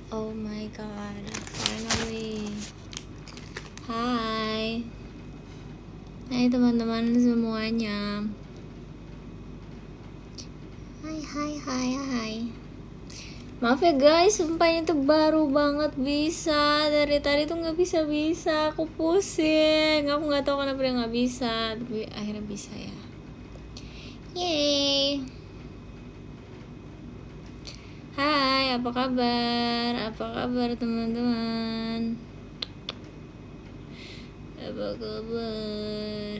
Oh my god, finally. Hai teman-teman semuanya. Hai. Maaf ya guys, sumpah ini tuh baru banget bisa. Dari tadi tuh nggak bisa. Aku pusing. Aku nggak tahu kenapa dia nggak bisa, tapi akhirnya bisa ya. Yeay. Hai, apa kabar? Teman-teman? Apa kabar?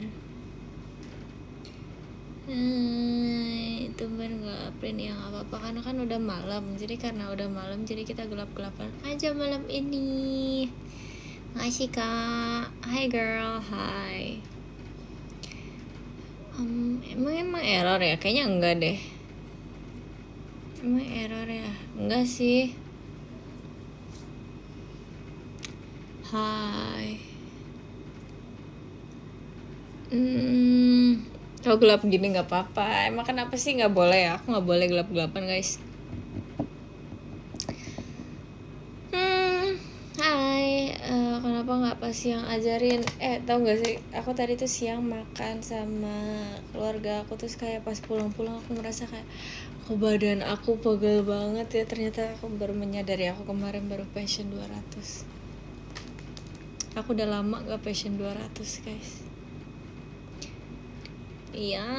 Tumben gak upload ya, gak apa-apa karena kan udah malam. Jadi karena udah malam, jadi kita gelap-gelapan aja malam ini. Makasih kak. Hi girl, hi. Emang error ya? Kayaknya enggak deh. Emang error ya? Enggak sih. Hai. Kalau gelap gini nggak apa-apa. Emang kenapa sih nggak boleh ya? Aku nggak boleh gelap-gelapan guys. Hai. Kenapa nggak pas siang ajarin? Tahu nggak sih? Aku tadi tuh siang makan sama keluarga aku, terus kayak pas pulang-pulang aku merasa kayak badan aku pegel banget ya. Ternyata aku baru menyadari aku kemarin baru passion 200. Aku udah lama gak passion 200 guys. Iya,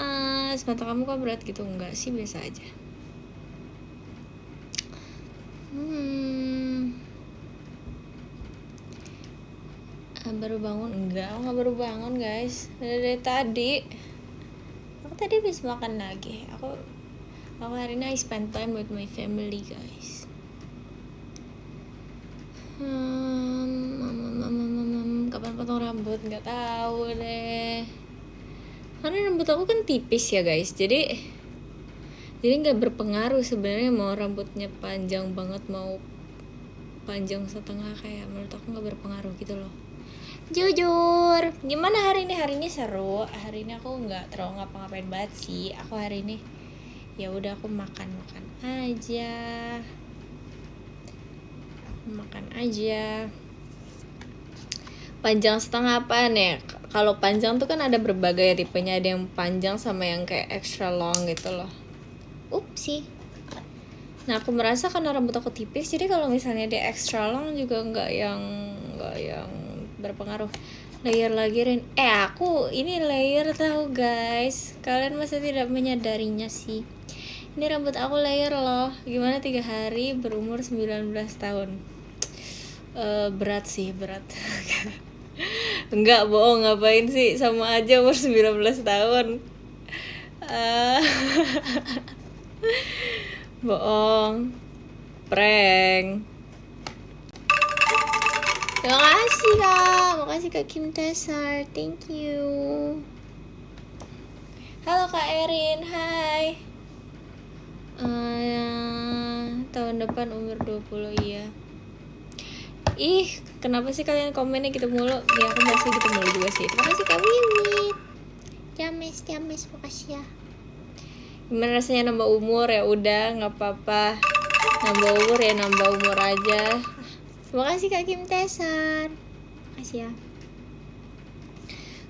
semata kamu kok berat gitu? Enggak sih, biasa aja. Baru bangun? Enggak, aku gak baru bangun guys. Dari tadi. Aku tadi habis makan lagi. Aku hari ini I spend time with my family guys. Kapan potong rambut? Nggak tahu deh. Karena rambut aku kan tipis ya guys, jadi nggak berpengaruh sebenarnya mau rambutnya panjang banget mau panjang setengah, kayak menurut aku nggak berpengaruh gitu loh. Jujur, gimana hari ini seru. Hari ini aku nggak terlalu ngapa-ngapain banget sih. Aku hari ini ya udah aku makan aja. Panjang setengah apa nih? Kalau panjang tuh kan ada berbagai tipenya, ada yang panjang sama yang kayak extra long gitu loh. Upsi. Nah aku merasa karena rambut aku tipis, jadi kalau misalnya dia extra long juga nggak yang berpengaruh. Layer lagi Rin. Aku ini layer tahu guys. Kalian masa tidak menyadarinya sih? Ini rambut aku layer loh. Gimana 3 hari berumur 19 tahun? Berat. Enggak, bohong, ngapain sih, sama aja umur 19 tahun. Bohong, prank. Terima kasih kak, makasih kak Kim Tesar, thank you. Halo kak Erin, hai. Tahun depan umur 20, iya. Ih, kenapa sih kalian komennya gitu mulu? Ya aku masih gitu mulu juga sih. Terima kasih Kak Wiwit. James, makasih ya. Gimana rasanya nambah umur? Ya udah, nggak apa-apa. Nambah umur aja. Terima kasih Kak Kim Tesar. Makasih ya.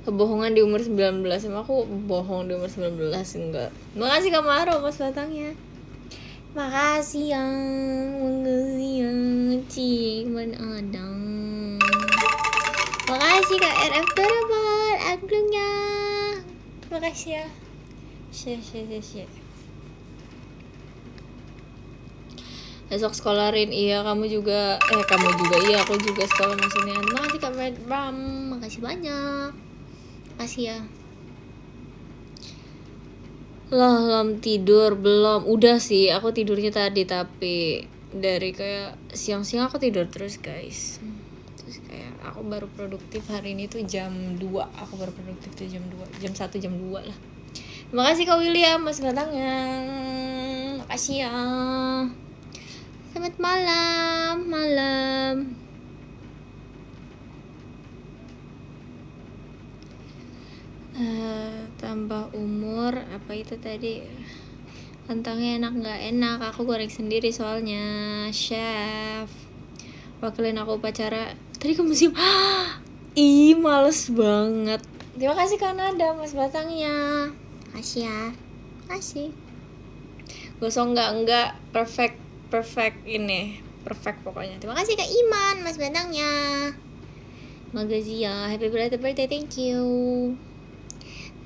Kebohongan di umur 19, sama aku bohong di umur 19 enggak. Makasih Kak Maro pas batangnya. Makasih yang Ciman Adang. Makasih Kak RF Terabal aglungnya. Makasih ya. Share. Besok sekolah Rin, iya kamu juga iya aku juga sekolah maksudnya. Makasih Kak Red Bram, makasih banyak. Makasih ya. Belum tidur, belum. Udah sih, aku tidurnya tadi, tapi dari kayak siang-siang aku tidur terus guys. Terus kayak aku baru produktif hari ini tuh jam 2. Aku baru produktif tuh jam 2, jam 1, jam 2 lah. Makasih Kak William, mas datangnya. Makasih ya. Selamat malam. Tambah umur, apa itu tadi? Kentangnya enak nggak enak? Aku goreng sendiri soalnya, chef. wakilin aku upacara. Tadi ke museum. Ih, males banget. Terima kasih Kanada Mas Batangnya. Kasih ya. Kasih. Gosong enggak perfect ini. Perfect pokoknya. Terima kasih Kak Iman Mas Batangnya. Makasih ya. Happy birthday, thank you.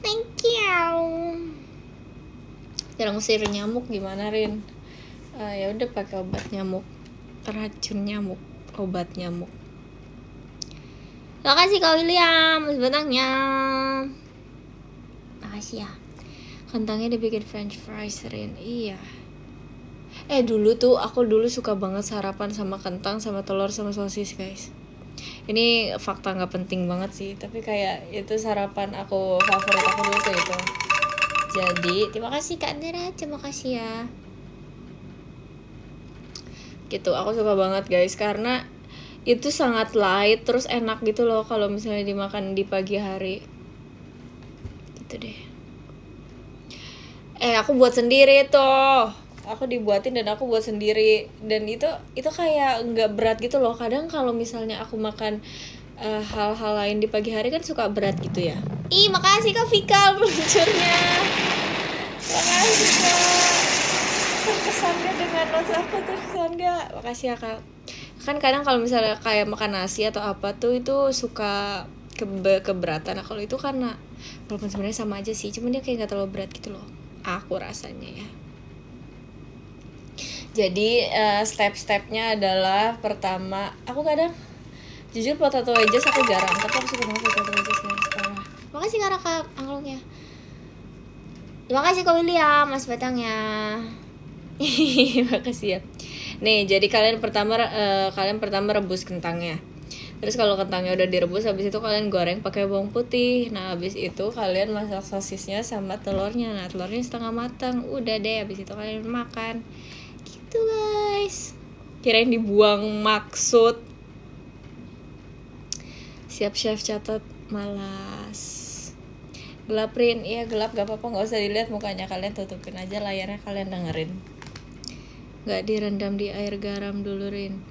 Thank you. Cara ngusir nyamuk gimana, Rin? Ya udah pakai obat nyamuk, racun nyamuk, obat nyamuk. Makasih Kak William, Mas Batangnya. Makasih ya. Kentangnya dibikin French fries, Rin. Iya. Dulu tuh aku suka banget sarapan sama kentang, sama telur, sama sosis, guys. Ini fakta nggak penting banget sih, tapi kayak itu sarapan aku, favorit aku dulu tuh itu. Jadi terima kasih Kak Dera, terima kasih ya. Gitu, aku suka banget guys karena itu sangat light terus enak gitu loh kalau misalnya dimakan di pagi hari. Gitu deh. Aku buat sendiri tuh. Aku dibuatin dan aku buat sendiri, dan itu kayak nggak berat gitu loh. Kadang kalau misalnya aku makan hal-hal lain di pagi hari kan suka berat gitu ya. Makasih Kak Fikal peluncurnya. Makasih Kak. Terkesan gak dengan notes aku, terkesan gak? Makasih ya Kak. Kan kadang kalau misalnya kayak makan nasi atau apa tuh itu suka keberatan. Nah kalau itu karena walaupun sebenarnya sama aja sih, cuman dia kayak gak terlalu berat gitu loh. Aku rasanya ya. Jadi step-stepnya adalah pertama, aku kadang jujur potato wedges aku jarang, tapi aku suka banget potato wedges guys. Makasih Kak Anglongnya. Terima kasih Kak William, Mas Batangnya. Makasih ya. Nih, jadi kalian pertama rebus kentangnya. Terus kalau kentangnya udah direbus, habis itu kalian goreng pakai bawang putih. Nah, habis itu kalian masak sosisnya sama telurnya. Nah, telurnya setengah matang. Udah deh, habis itu kalian makan. Gitu guys. Kirain dibuang maksud. Siap chef catat, malas. Gelap Rin, iya gelap gak apa-apa, gak usah dilihat mukanya, kalian tutupin aja layarnya, kalian dengerin. Gak direndam di air garam dulu Rin.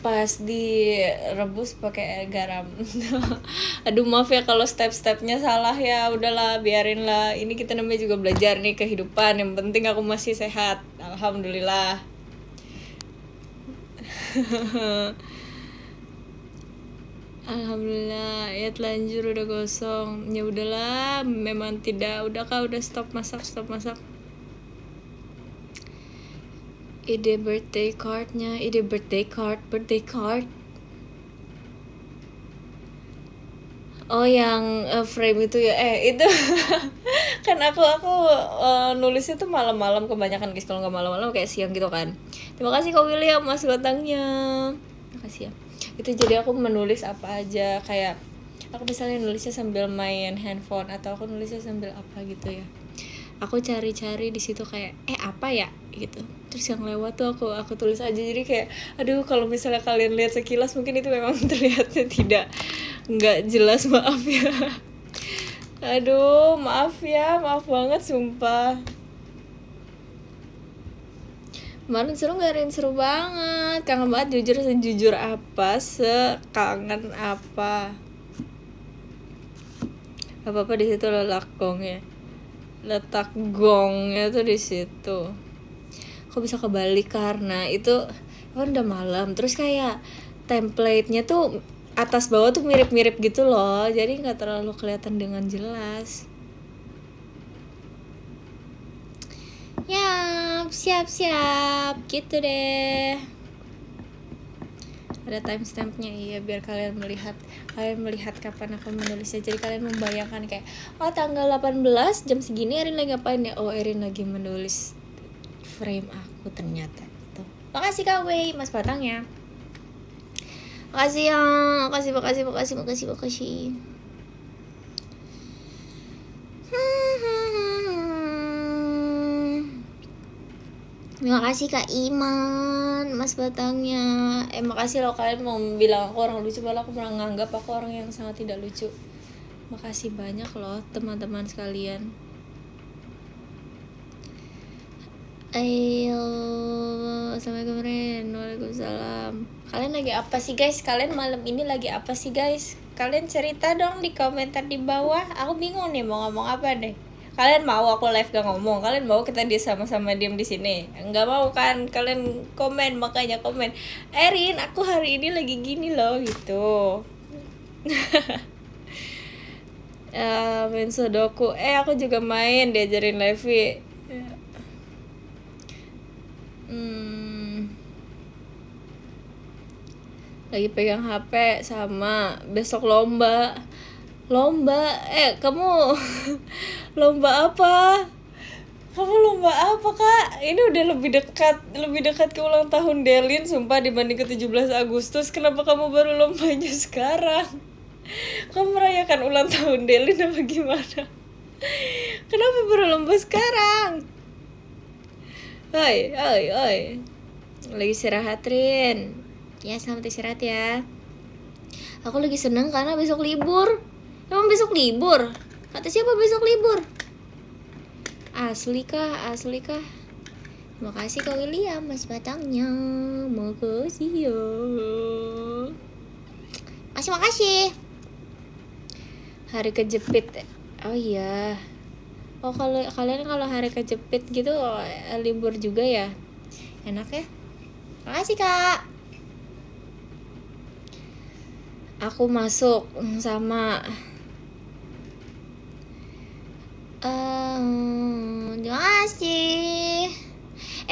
Pas direbus pakai air garam. Aduh maaf ya kalau step-stepnya salah ya, udahlah biarin lah. Ini kita namanya juga belajar nih kehidupan, yang penting aku masih sehat, alhamdulillah. Alhamdulillah, ya telanjur udah gosong. Ya udahlah, memang tidak. Udah Kak, udah stop masak. Ide birthday card. Oh yang frame itu ya, itu kan aku nulisnya tuh malam-malam kebanyakan guys. Kalau nggak malam-malam kayak siang gitu kan. Terima kasih Kak William, Mas Batangnya. Makasih ya. Itu jadi aku menulis apa aja, kayak aku misalnya nulisnya sambil main handphone atau aku nulisnya sambil apa gitu ya. Aku cari di situ kayak apa ya gitu. Terus yang lewat tuh aku tulis aja. Jadi kayak aduh kalau misalnya kalian lihat sekilas mungkin itu memang terlihatnya nggak jelas, maaf ya. Aduh maaf banget sumpah. Kemarin seru gak Rin? Seru banget, kangen banget, sejujur apa, sekangen apa di situ letak gongnya tuh di situ. Kok bisa kebalik karena itu kan udah malam, terus kayak template-nya tuh atas bawah tuh mirip-mirip gitu loh, jadi nggak terlalu kelihatan dengan jelas. Ya, siap gitu deh. Ada timestampnya, iya, biar kalian melihat kapan aku menulisnya. Jadi kalian membayangkan kayak tanggal 18 jam segini Erin lagi ngapain ya. Erin lagi menulis frame aku ternyata gitu. Makasih Kak Wei, Mas Batangnya. Makasih ya, makasih. Terima kasih Kak Iman, Mas Batangnya. Makasih loh kalian mau bilang aku orang lucu, malah aku pernah nganggap aku orang yang sangat tidak lucu. Makasih banyak loh teman-teman sekalian. Ayo Assalamualaikum Rin. Waalaikumsalam. Kalian lagi apa sih guys? Kalian malam ini lagi apa sih guys? Kalian cerita dong di komentar di bawah. Aku bingung nih mau ngomong apa deh. Kalian mau aku live gak ngomong? Kalian mau kita sama-sama diem di sini? Enggak mau kan? Kalian komen, makanya komen. Rin, aku hari ini lagi gini loh gitu. Main Sudoku. Aku juga main, diajarin Levi. Lagi pegang HP sama besok lomba. Kamu lomba apa? Kamu lomba apa kak? Ini udah lebih dekat ke ulang tahun Delin sumpah dibanding ke 17 Agustus. Kenapa kamu baru lombanya sekarang? Kamu merayakan ulang tahun Delin apa gimana? Kenapa baru lomba sekarang? Oi. Lagi istirahat Rin. Ya selamat istirahat ya. Aku lagi seneng karena besok libur. Emang besok libur? Kata siapa besok libur? Asli kah? Makasih Kak William mas batangnya. Makasih ya. Makasih. Hari kejepit. Oh iya. Oh kalian kalau hari kejepit gitu libur juga ya? Enak ya? Makasih Kak. Aku masuk sama terima kasih.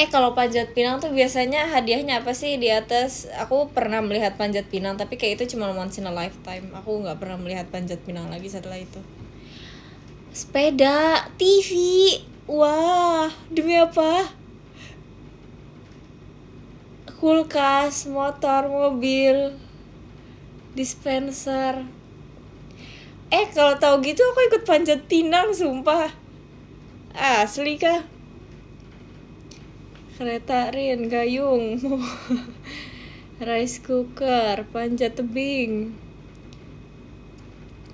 Kalau panjat pinang tuh biasanya hadiahnya apa sih di atas? Aku pernah melihat panjat pinang tapi kayak itu cuma once in a lifetime. Aku nggak pernah melihat panjat pinang lagi setelah itu. Sepeda, TV, wah demi apa? Kulkas, motor, mobil, dispenser. Kalau tahu gitu aku ikut panjat pinang sumpah. Asli kah? Kereta Rin, gayung, rice cooker, panjat tebing.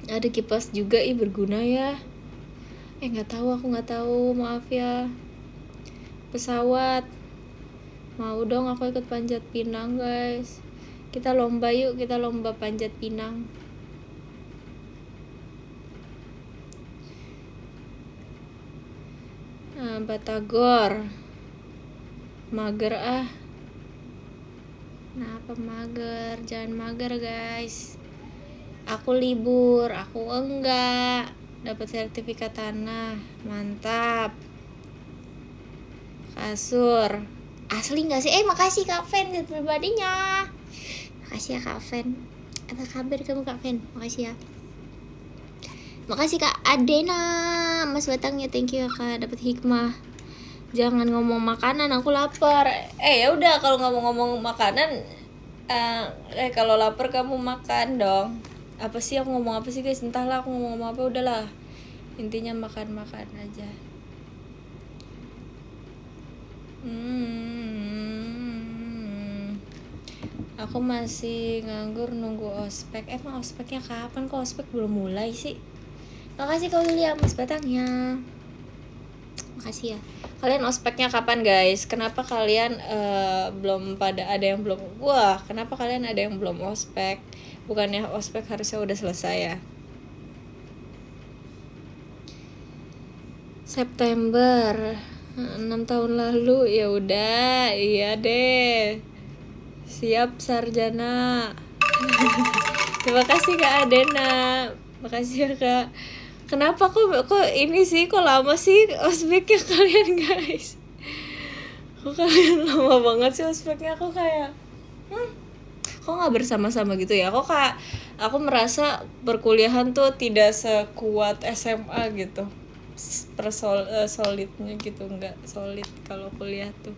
Ada kipas juga, berguna ya. Aku nggak tahu, maaf ya. Pesawat. Mau dong aku ikut panjat pinang guys. Kita lomba yuk, kita lomba panjat pinang. Batagor. Mager ah. Kenapa mager? Jangan mager guys. Aku libur, aku enggak. Dapat sertifikat tanah, mantap. Kasur. Asli nggak sih? Makasih Kak Fen pribadinya. Makasih ya Kak Fen. Apa kabar kamu Kak Fen? Makasih ya. Makasih Kak Adena, Mas Batangnya, thank you ya Kak, dapat hikmah. Jangan ngomong makanan, aku lapar. Ya udah kalau ngomong makanan, kalau lapar kamu makan dong. Apa sih aku ngomong apa sih guys? Entahlah aku ngomong apa, udahlah. Intinya makan aja. Aku masih nganggur nunggu ospek. Emang ospeknya kapan? Kok ospek belum mulai sih? Makasih Kak William mas batangnya. Makasih ya. Kalian ospeknya kapan guys? Kenapa kalian belum pada ada yang belum? Wah, kenapa kalian ada yang belum ospek? Bukannya ospek harusnya udah selesai ya? September 6 tahun lalu, ya udah, iya deh. Siap sarjana. Terima kasih Kak Adena. Makasih ya Kak. Kenapa kok ini sih, kok lama sih ospeknya kalian guys? Kok kalian lama banget sih ospeknya? Aku kayak kok nggak bersama-sama gitu ya? Aku merasa perkuliahan tuh tidak sekuat SMA gitu. Solidnya gitu, nggak solid kalau kuliah tuh.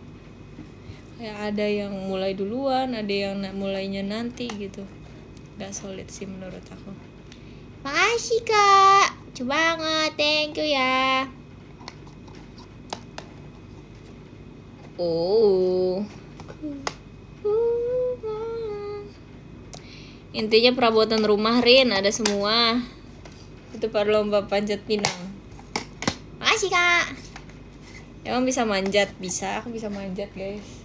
Kayak ada yang mulai duluan, ada yang mulainya nanti gitu. Nggak solid sih menurut aku. Makasih Kak, coba banget, thank you ya. Intinya perabotan rumah Rin ada semua. Itu pada lomba panjat pinang. Makasih Kak. Emang bisa manjat? Bisa, aku bisa manjat guys.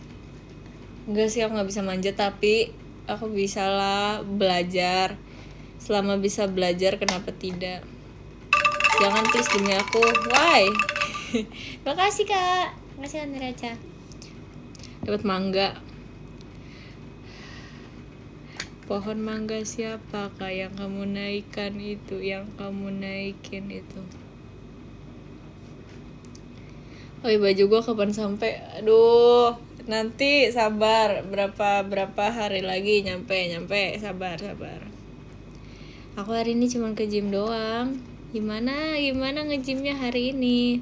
Enggak sih, aku nggak bisa manjat, tapi aku bisa lah belajar. Selama bisa belajar, kenapa tidak? Jangan please demi aku. Why? Makasih kak. Makasih Aniraca. Dapat mangga. Pohon mangga siapa kak yang kamu naikkan itu? Yang kamu naikin itu? Oh iya, baju gue kapan sampai? Aduh, nanti sabar. Berapa hari lagi nyampe. Sabar. Aku hari ini cuma ke gym doang. Gimana nge-gymnya hari ini?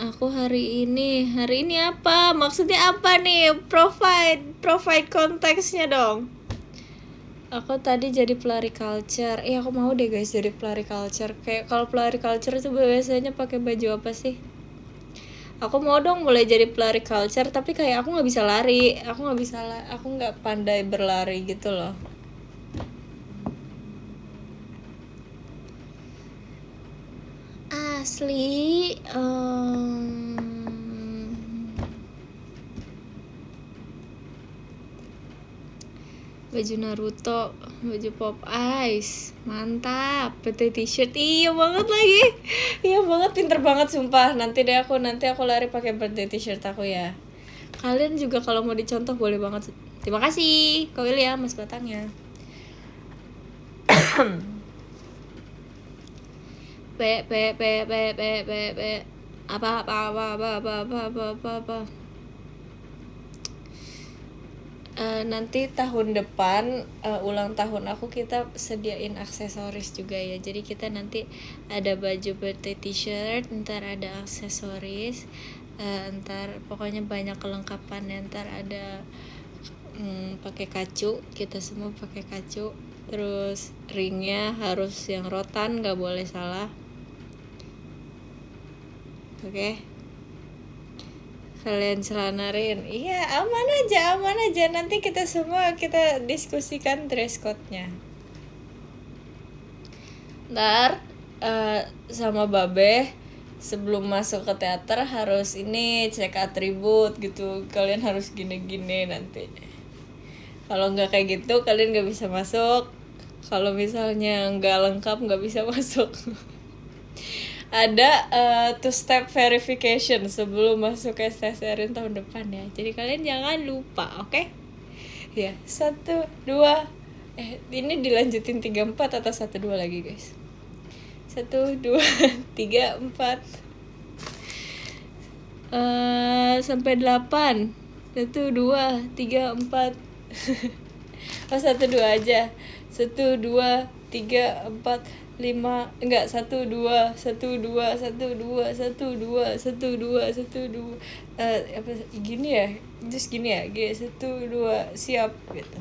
Aku hari ini apa? Maksudnya apa nih? Provide konteksnya dong. Aku tadi jadi pelari culture. Aku mau deh guys jadi pelari culture. Kayak kalau pelari culture itu biasanya pakai baju apa sih? Aku mau dong mulai jadi pelari culture, tapi kayak aku nggak bisa lari. Aku nggak pandai berlari gitu loh. Asli. Baju Naruto, baju Pop Ice, mantap. PT t-shirt, iya banget lagi, iya banget, pinter banget sumpah. Nanti aku lari pakai birthday t-shirt aku ya. Kalian juga kalau mau dicontoh boleh banget. Terima kasih Kak William, Mas Batangnya. Apa. Nanti tahun depan ulang tahun aku, kita sediain aksesoris juga ya. Jadi kita nanti ada baju birthday t-shirt, ntar ada aksesoris, ntar pokoknya banyak kelengkapan. Ntar ada pakai kacu, kita semua pakai kacu. Terus ringnya harus yang rotan, nggak boleh salah. Oke. Kalian celanarin. Iya, aman aja. Nanti kita diskusikan dress code-nya. Ntar sama Babe sebelum masuk ke teater harus ini cek atribut gitu. Kalian harus gini-gini nanti. Kalau nggak kayak gitu kalian nggak bisa masuk. Kalau misalnya nggak lengkap nggak bisa masuk. Ada two step verification sebelum masuk STSRN tahun depan ya. Jadi kalian jangan lupa, oke? Ya, 1, 2. Ini dilanjutin 3, 4 atau 1, 2 lagi, guys. 1, 2, 3, 4. Sampai 8. 1, 2, 3, 4. Oh, 1, 2 aja. 1, 2, 3, 4. 5, enggak, 1, 2, 1, 2, 1, 2, 1, 2, 1, 2, 1, 2, apa gini ya, just gini ya, 1, 2, siap gitu.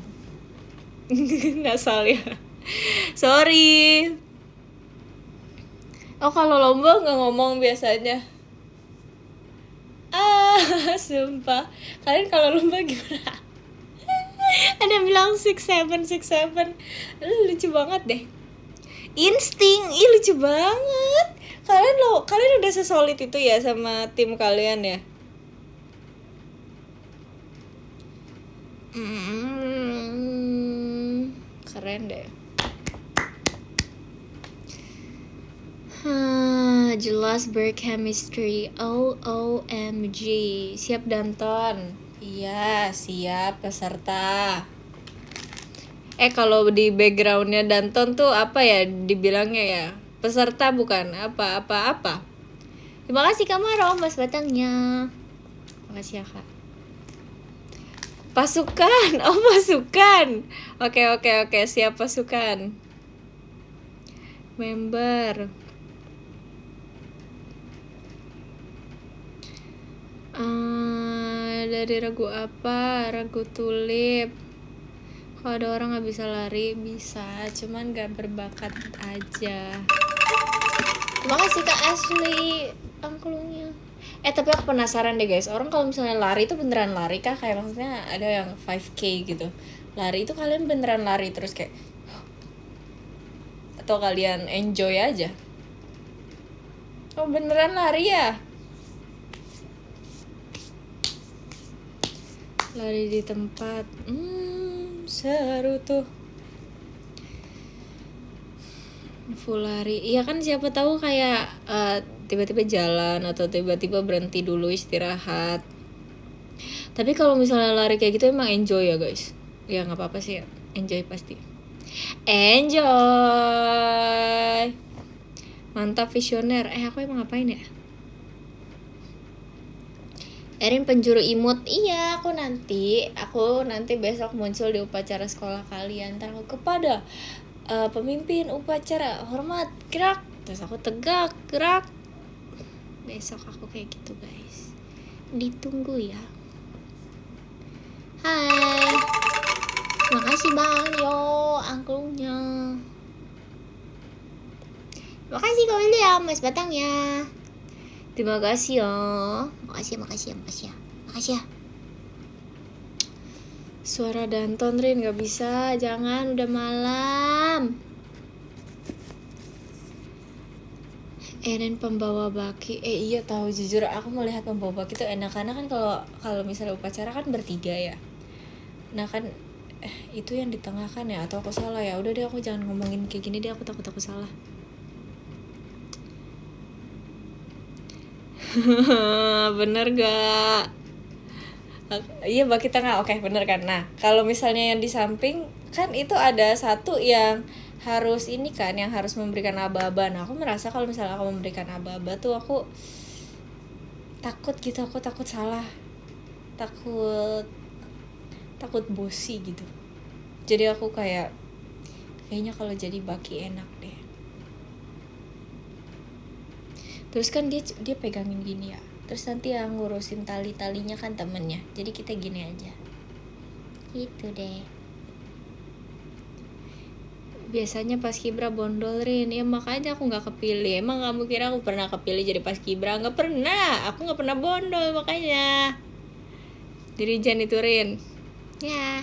Ngasal ya, sorry. Oh, kalau lomba nggak ngomong biasanya. Sumpah, kalian kalau lomba gimana? Ada yang bilang 6-7, lucu banget deh. Insting, lucu banget. Kalian udah sesolid itu ya sama tim kalian ya. Keren deh. Jelas berchemistry. OMG. Siap Danton? Iya, siap peserta. Kalau di backgroundnya Danton tuh apa ya dibilangnya ya? Peserta bukan apa-apa. Terima kasih Kak Maro, Mas Batangnya. Makasih ya Kak. Pasukan, pasukan. Oke, siap pasukan. Member. Dari ragu apa? Ragu tulip. Kalau ada orang nggak bisa lari, bisa, cuman nggak berbakat aja. Terima kasih Kak Ashley angklungnya. Tapi aku penasaran deh guys, orang kalau misalnya lari itu beneran lari kah? Kayak maksudnya ada yang 5K gitu, lari itu kalian beneran lari terus kayak atau kalian enjoy aja? Oh beneran lari ya? Lari di tempat, seru tuh. Full lari, iya kan, siapa tahu kayak tiba-tiba jalan atau tiba-tiba berhenti dulu istirahat. Tapi kalau misalnya lari kayak gitu emang enjoy ya guys? Ya nggak apa-apa sih, enjoy pasti. Enjoy. Mantap visioner. Aku emang ngapain ya? Erin penjuru imut. Iya, aku nanti besok muncul di upacara sekolah kalian. Ntar aku kepada pemimpin upacara, hormat, gerak. Terus aku tegak, gerak. Besok aku kayak gitu guys. Ditunggu ya. Hai. Makasih Bang Yo angklungnya. Makasih Kak William, Mas Batangnya. Terima kasih ya. Makasih ya. Suara Danton Rin, gak bisa, jangan, udah malam. Erin pembawa baki. Iya tahu, jujur aku melihat pembawa baki itu enak karena kan kalau misalnya upacara kan bertiga ya. Nah kan itu yang di tengah kan ya, atau aku salah ya? Udah deh, aku jangan ngomongin kayak gini deh, aku takut aku salah. Bener gak? Iya baki tengah, oke bener kan. Nah kalau misalnya yang di samping kan itu ada satu yang harus ini kan, yang harus memberikan aba-aba. Nah aku merasa kalau misalnya aku memberikan aba-aba tuh aku takut gitu, aku takut salah, takut bosi gitu. Jadi aku kayaknya kalau jadi baki enak deh. Terus kan dia pegangin gini ya, terus nanti yang ngurusin talinya kan temennya, jadi kita gini aja gitu deh. Biasanya paskibra bondolin, ya makanya aku nggak kepilih. Emang kamu kira aku pernah kepilih jadi paskibra? Nggak pernah, aku nggak pernah bondol, makanya dirijen itu Rin ya.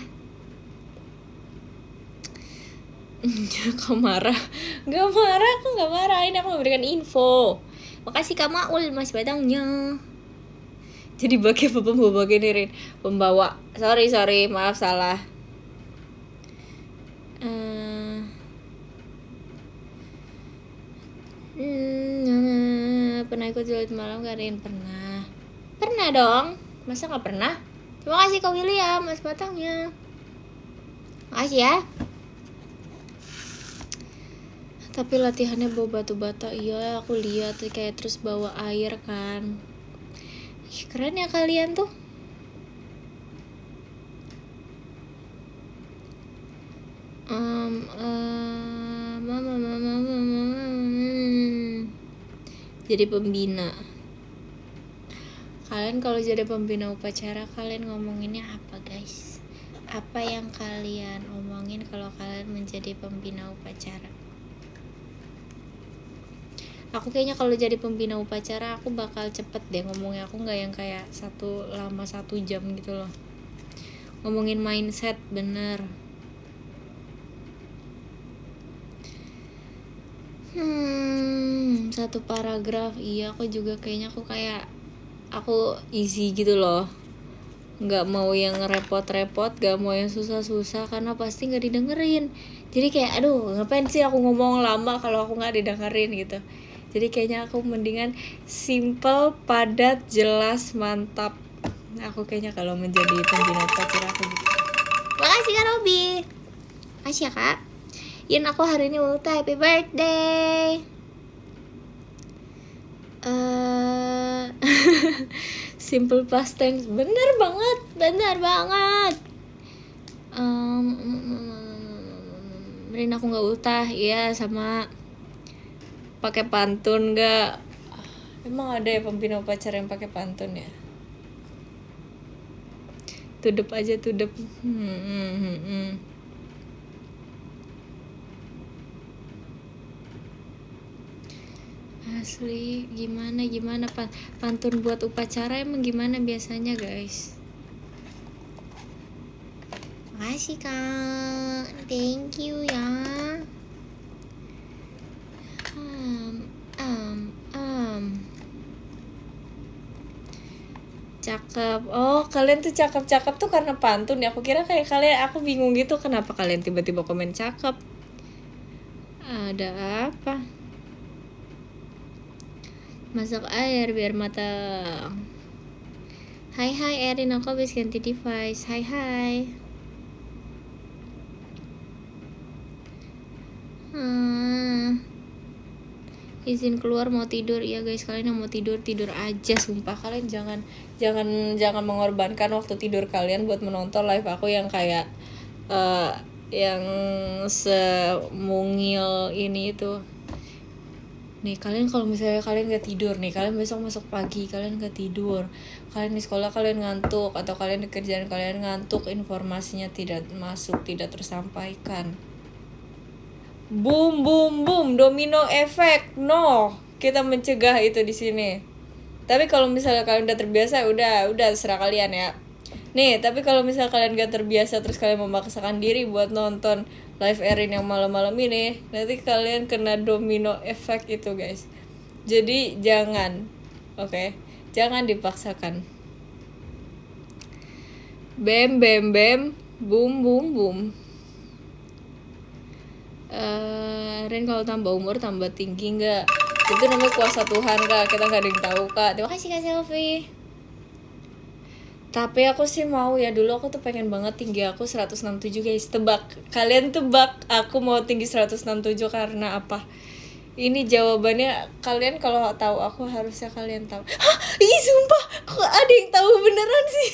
Kau marah? Gak marah, aku gak marah. Ini aku memberikan info. Makasih Kak Maul, Mas Badangnya. Jadi bagi apa pembawa gini Rin? Pembawa. Sorry, maaf salah. Pernah ikut julid malam gak Rin? Pernah dong. Masa gak pernah? Terima kasih Kak William, Mas Batangnya. Makasih ya. Tapi latihannya bawa batu bata. Iya aku lihat kayak terus bawa air kan. Keren ya kalian tuh. Jadi pembina. Kalian kalau jadi pembina upacara, kalian ngomonginnya apa guys? Apa yang kalian omongin kalau kalian menjadi pembina upacara? Aku kayaknya kalau jadi pembina upacara aku bakal cepet deh ngomongnya. Aku nggak yang kayak lama 1 jam gitu loh. Ngomongin mindset bener. Satu paragraf. Iya aku juga kayaknya aku easy gitu loh. Nggak mau yang repot-repot, nggak mau yang susah-susah karena pasti nggak didengerin. Jadi kayak aduh ngapain sih aku ngomong lama kalau aku nggak didengerin gitu. Jadi kayaknya aku mendingan simple, padat, jelas, mantap. Aku kayaknya kalau menjadi pembina upacara aku gitu. Makasih Kak Robi. Makasih ya Kak. Yin aku hari ini ulta, happy birthday. Simple past tense, bener banget. Rin aku nggak ultah, iya sama. Pakai pantun nggak? Emang ada ya pembina upacara yang pakai pantun ya? Tudep aja tudep. Asli gimana pantun buat upacara emang gimana biasanya guys? Makasih Kak, thank you ya. Cakep. Oh, kalian tuh cakep-cakep tuh karena pantun ya. Aku kira kayak kalian, aku bingung gitu kenapa kalian tiba-tiba komen cakep. Ada apa? Masak air biar matang. Hai Erin, aku habis ganti device. Hai. Izin keluar mau tidur. Iya guys, kalian yang mau tidur aja, sumpah. Kalian jangan mengorbankan waktu tidur kalian buat menonton live aku yang kayak yang semungil ini itu. Nih kalian kalau misalnya kalian gak tidur nih, kalian besok masuk pagi kalian gak tidur, kalian di sekolah kalian ngantuk, atau kalian di kerjaan kalian ngantuk, informasinya tidak masuk, tidak tersampaikan, boom domino efek. No, kita mencegah itu di sini. Tapi kalau misalnya kalian udah terbiasa, udah terserah kalian ya. Nih, tapi kalau misalnya kalian gak terbiasa terus kalian memaksakan diri buat nonton live Erin yang malam-malam ini, nanti kalian kena domino efek itu guys. Jadi jangan, oke? Jangan dipaksakan. Bam, boom. Ren, kalau tambah umur tambah tinggi nggak? Itu namanya kuasa Tuhan kak, kita nggak ada yang tahu kak. Terima kasih kak Selfie. Tapi aku sih mau ya, dulu aku tuh pengen banget tinggi aku 167 guys. Kalian tebak aku mau tinggi 167 karena apa? Ini jawabannya, kalian kalau tahu aku harusnya kalian tahu. Hah? Ih sumpah, kok ada yang tahu beneran sih?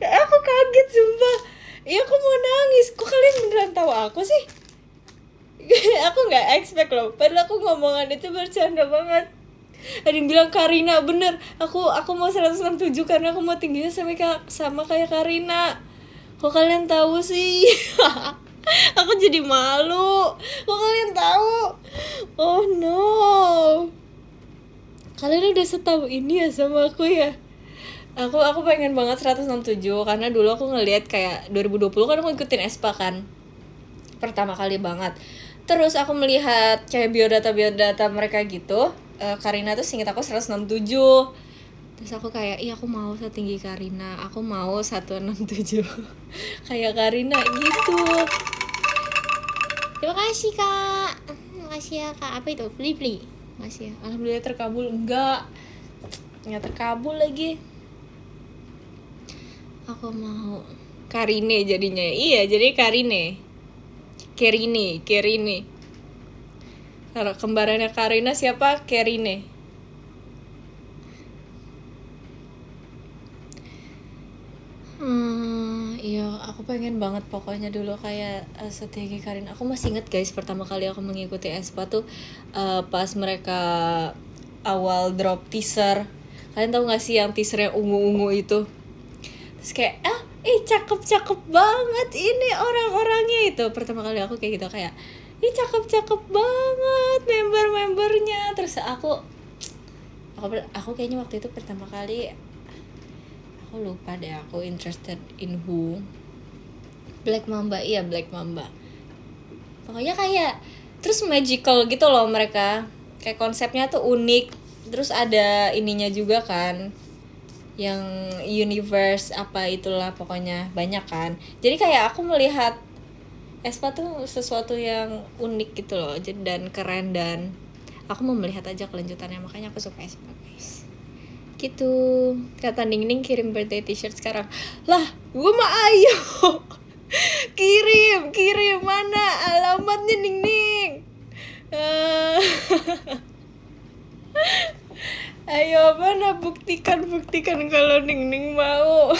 Aku kaget sumpah. Iya aku mau nangis. Kok kalian beneran tahu aku sih? Aku nggak expect loh. Padahal aku ngomongan itu bercanda banget. Ada yang bilang Karina, bener. Aku mau 167 karena aku mau tingginya sama kayak Karina. Kok kalian tahu sih? Aku jadi malu. Kok kalian tahu? Oh no. Kalian udah setahu ini ya sama aku ya? Aku pengen banget 167 karena dulu aku ngelihat kayak 2020 kan aku ikutin Espa kan. Pertama kali banget. Terus aku melihat kayak biodata mereka gitu. Karina tuh seinget aku 167. Terus aku kayak, iya aku mau setinggi Karina, aku mau 167 kayak Karina gitu. Terima kasih kak. Makasih ya kak. Apa itu? Fli. Makasih ya. Alhamdulillah terkabul. Enggak terkabul lagi. Aku mau Karine jadinya. Iya jadi Karine. Kerine. Kembarannya Karina siapa? Kerine. Iya, aku pengen banget pokoknya dulu kayak setinggi Karina. Aku masih inget guys, pertama kali aku mengikuti Espa tuh pas mereka awal drop teaser. Kalian tahu gak sih yang teaser yang ungu-ungu itu? Terus kayak, cakep banget ini orang-orangnya itu. Pertama kali aku kayak gitu, kayak cakep banget member-membernya. Terus aku kayaknya waktu itu pertama kali, aku lupa deh aku interested in who. Black Mamba. Pokoknya kayak terus magical gitu loh mereka. Kayak konsepnya tuh unik. Terus ada ininya juga kan, yang universe apa itulah pokoknya banyak kan. Jadi kayak aku melihat Espa tuh sesuatu yang unik gitu loh dan keren, dan aku mau melihat aja kelanjutannya, makanya aku suka Espa guys. Gitu. Kata Ningning kirim birthday t-shirt sekarang. Lah, gue mah ayo. kirim mana alamatnya Ningning? Ayo mana buktikan kalau Ningning mau.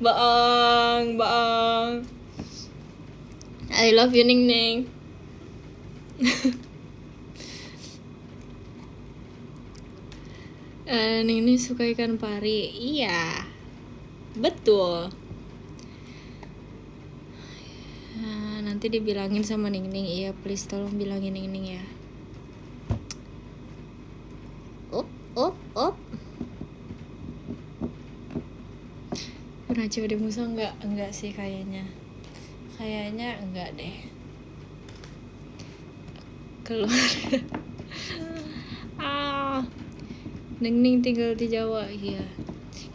Baang. I love you Ningning. Ningning suka ikan pari. Iya, betul. Nanti dibilangin sama Ningning. Iya please tolong bilangin Ningning ya. Op. Pernah coba di Musa enggak sih kayaknya enggak deh. Keluar. Ning tinggal di Jawa. Iya.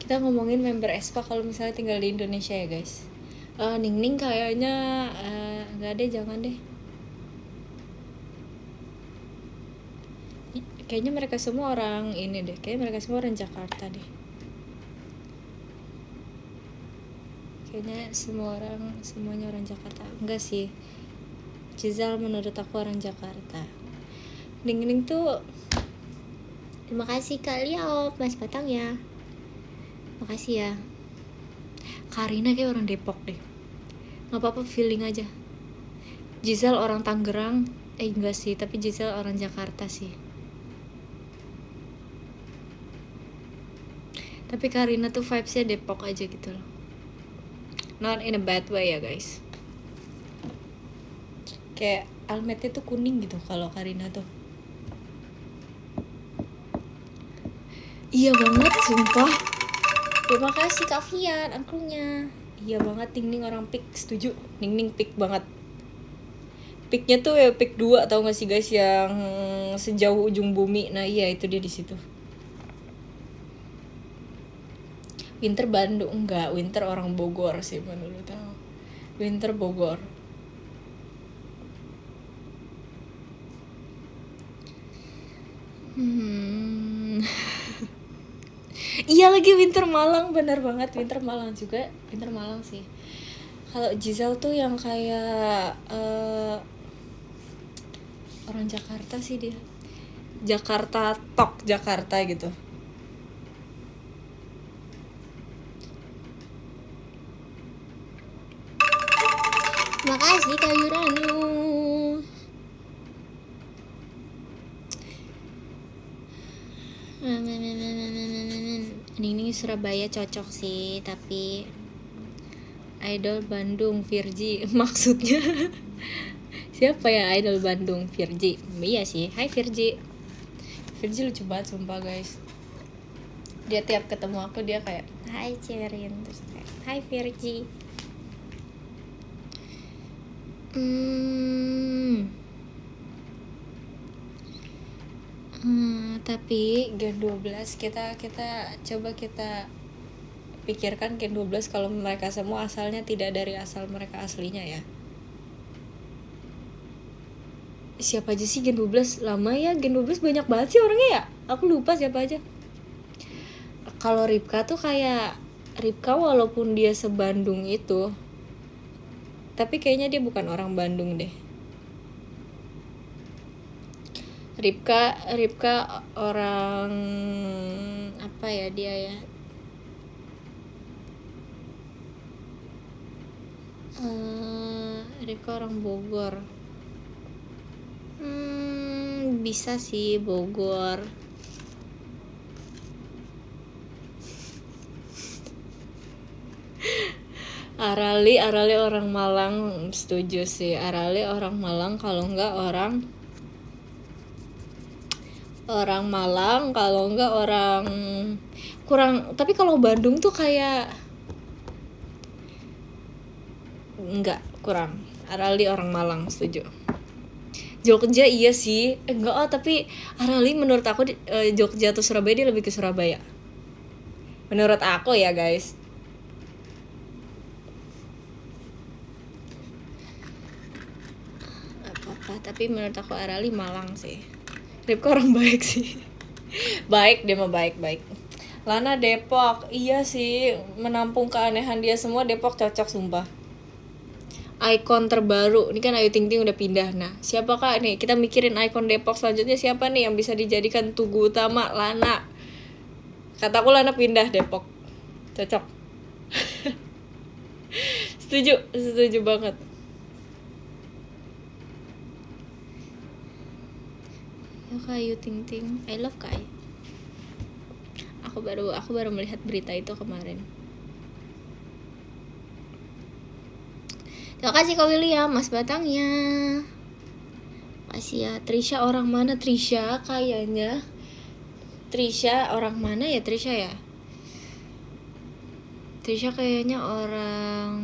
Kita ngomongin member Espa kalau misalnya tinggal di Indonesia ya guys. Ning kayaknya nggak deh, jangan deh. Kayaknya mereka semua orang ini deh. Kayaknya mereka semua orang Jakarta deh. Kayaknya semuanya orang Jakarta. Enggak sih. Giselle menurut aku orang Jakarta. Ning tuh, terima kasih Kak Liao, Mas Batang ya. Makasih ya. Karina kayak orang Depok deh. Gak apa-apa, feeling aja. Giselle orang Tangerang. Enggak sih, tapi Giselle orang Jakarta sih. Tapi Karina tuh vibesnya Depok aja gitu loh. Not in a bad way ya guys. Kayak almetnya tuh kuning gitu kalau Karina tuh. Iya banget, sumpah. Terima kasih Kak Fian, angklungnya. Iya banget, Ning orang pik, setuju. Ning pik banget. Piknya tuh ya pik 2, tau gak sih guys, yang sejauh ujung bumi. Nah iya, itu dia di situ. Winter Bandung, enggak, Winter orang Bogor sih menurut aku. Winter Bogor. Iya lagi Winter Malang, bener banget, Winter Malang juga, Winter Malang sih. Kalau Giselle tuh yang kayak orang Jakarta sih dia. Jakarta tok Jakarta gitu. Makasih Kak Yuranu. Ini Surabaya cocok sih, tapi idol Bandung Virgi maksudnya siapa ya idol Bandung? Virgi. Iya sih. Hai Virgi. Virgi lucu banget sumpah guys. Dia tiap ketemu aku dia kayak hai Cerin, terus kayak hai Virgi. Tapi Gen 12 kita coba kita pikirkan Gen 12 kalau mereka semua asalnya tidak dari asal mereka aslinya ya. Siapa aja sih Gen 12? Lama ya, Gen 12 banyak banget sih orangnya ya. Aku lupa siapa aja. Kalau Ripka tuh kayak Ripka walaupun dia se-Bandung itu, tapi kayaknya dia bukan orang Bandung deh. Ripka orang apa ya dia ya? Ripka orang Bogor. Bisa sih Bogor. Arali orang Malang, setuju sih. Arali orang Malang, kalau enggak orang Malang, kalau enggak orang kurang. Tapi kalau Bandung tuh kayak enggak, kurang. Arali orang Malang, setuju. Jogja iya sih, enggak tapi Arali menurut aku Jogja atau Surabaya dia lebih ke Surabaya. Menurut aku ya guys. Apa-apa, tapi menurut aku Arali Malang sih. Ripka orang baik sih. Baik, dia mah baik-baik. Lana Depok, iya sih, menampung keanehan dia semua. Depok cocok sumpah. Ikon terbaru, ini kan Ayu Ting Ting udah pindah. Nah, siapakah nih? Kita mikirin ikon Depok selanjutnya siapa nih yang bisa dijadikan tugu utama? Lana. Kataku Lana pindah Depok. Cocok. Setuju banget. Kak Ayu Ting Ting, I love Kak Ayu. Aku baru melihat berita itu kemarin. Terima kasih Kak William, Mas Batangnya. Makasih ya. Trisha orang mana Trisha? Kayaknya Trisha orang mana ya Trisha ya? Trisha kayaknya orang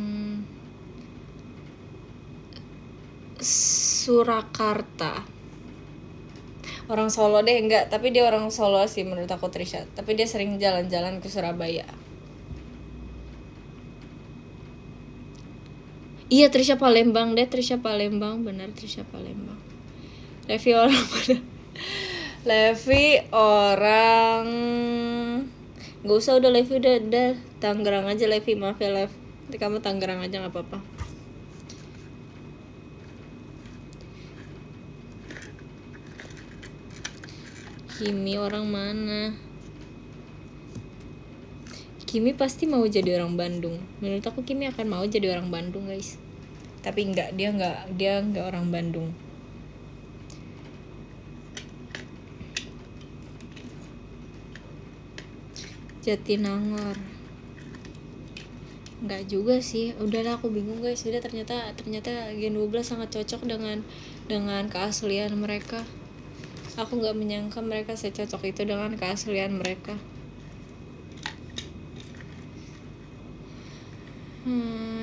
Surakarta. Orang Solo deh, enggak, tapi dia orang Solo sih menurut aku Trisha. Tapi dia sering jalan-jalan ke Surabaya. Iya, Trisha Palembang deh, Trisha Palembang, benar Trisha Palembang. Levi orang mana? Levi orang nggak usah, udah Levi udah Tangerang aja Levi, maaf ya Lev, nanti kamu Tangerang aja nggak apa-apa. Kimi orang mana? Kimi pasti mau jadi orang Bandung. Menurut aku Kimi akan mau jadi orang Bandung guys. Tapi enggak, dia enggak orang Bandung. Jatinangor. Enggak juga sih. Udahlah, aku bingung guys. Udah, ternyata Gen 12 sangat cocok dengan keaslian mereka. Aku nggak menyangka mereka secocok itu dengan keaslian mereka.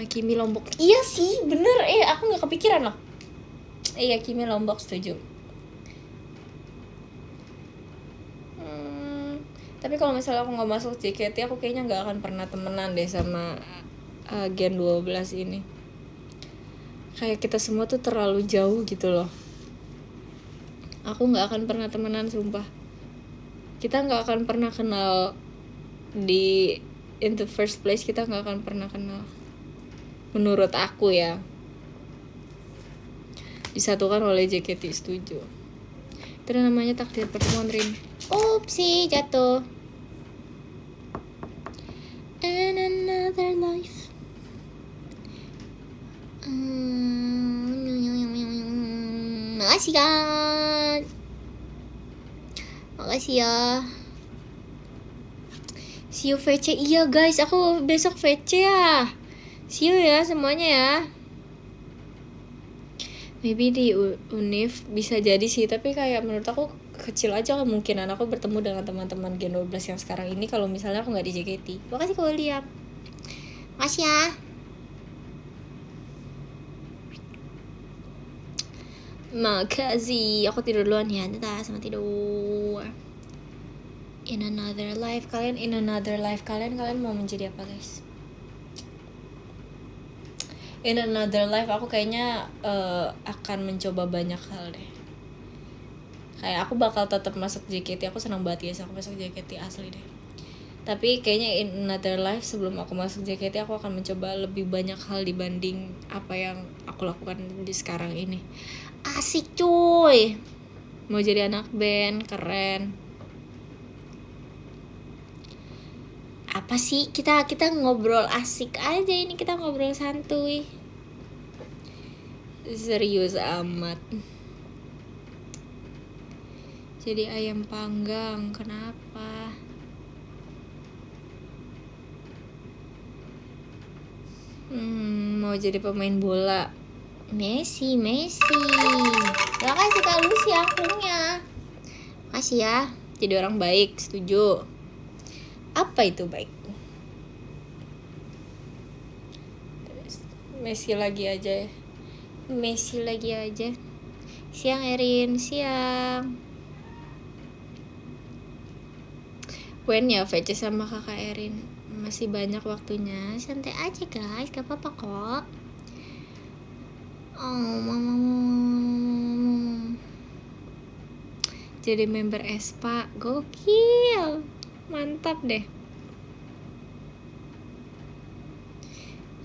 Kimi Lombok. Iya sih, bener. Aku nggak kepikiran loh. Iya, Kimi Lombok, setuju. Tapi kalau misalnya aku nggak masuk JKT, aku kayaknya nggak akan pernah temenan deh sama Gen 12 ini. Kayak kita semua tuh terlalu jauh gitu loh. Aku nggak akan pernah temenan, sumpah. Kita nggak akan pernah kenal in the first place. Kita nggak akan pernah kenal. Menurut aku ya. Disatukan oleh JKT, setuju. Itu namanya takdir pertemuan, Rin. Upsi, jatuh. And another life. Makasih kan. Makasih ya. See you VC. Iya guys, aku besok VC ya. See you ya semuanya ya. Maybe di Unif bisa jadi sih, tapi kayak menurut aku kecil aja kemungkinan aku bertemu dengan teman-teman Gen 12 yang sekarang ini kalau misalnya aku nggak di JKT. Makasih Kak William. Makasih ya. Makasih. Aku tidur duluan ya. Dadah, selamat tidur. In another life kalian mau menjadi apa guys? In another life aku kayaknya akan mencoba banyak hal deh. Kayak aku bakal tetap masuk JKT. Aku senang banget guys aku masuk JKT, asli deh. Tapi kayaknya in another life sebelum aku masuk JKT, aku akan mencoba lebih banyak hal dibanding apa yang aku lakukan di sekarang ini. Asik cuy. Mau jadi anak band, keren. Apa sih, kita ngobrol asik aja ini, kita ngobrol santuy. Serius amat. Jadi ayam panggang, kenapa? Mau jadi pemain bola. Messi. Gak kasih Kak Lucy akunnya. Makasih ya. Jadi orang baik, setuju. Apa itu baik? Messi lagi aja. Siang Erin, siang. When ya VC sama kakak Erin? Masih banyak waktunya. Santai aja guys, gak apa-apa kok. Jadi member Espa, gokil, mantap deh.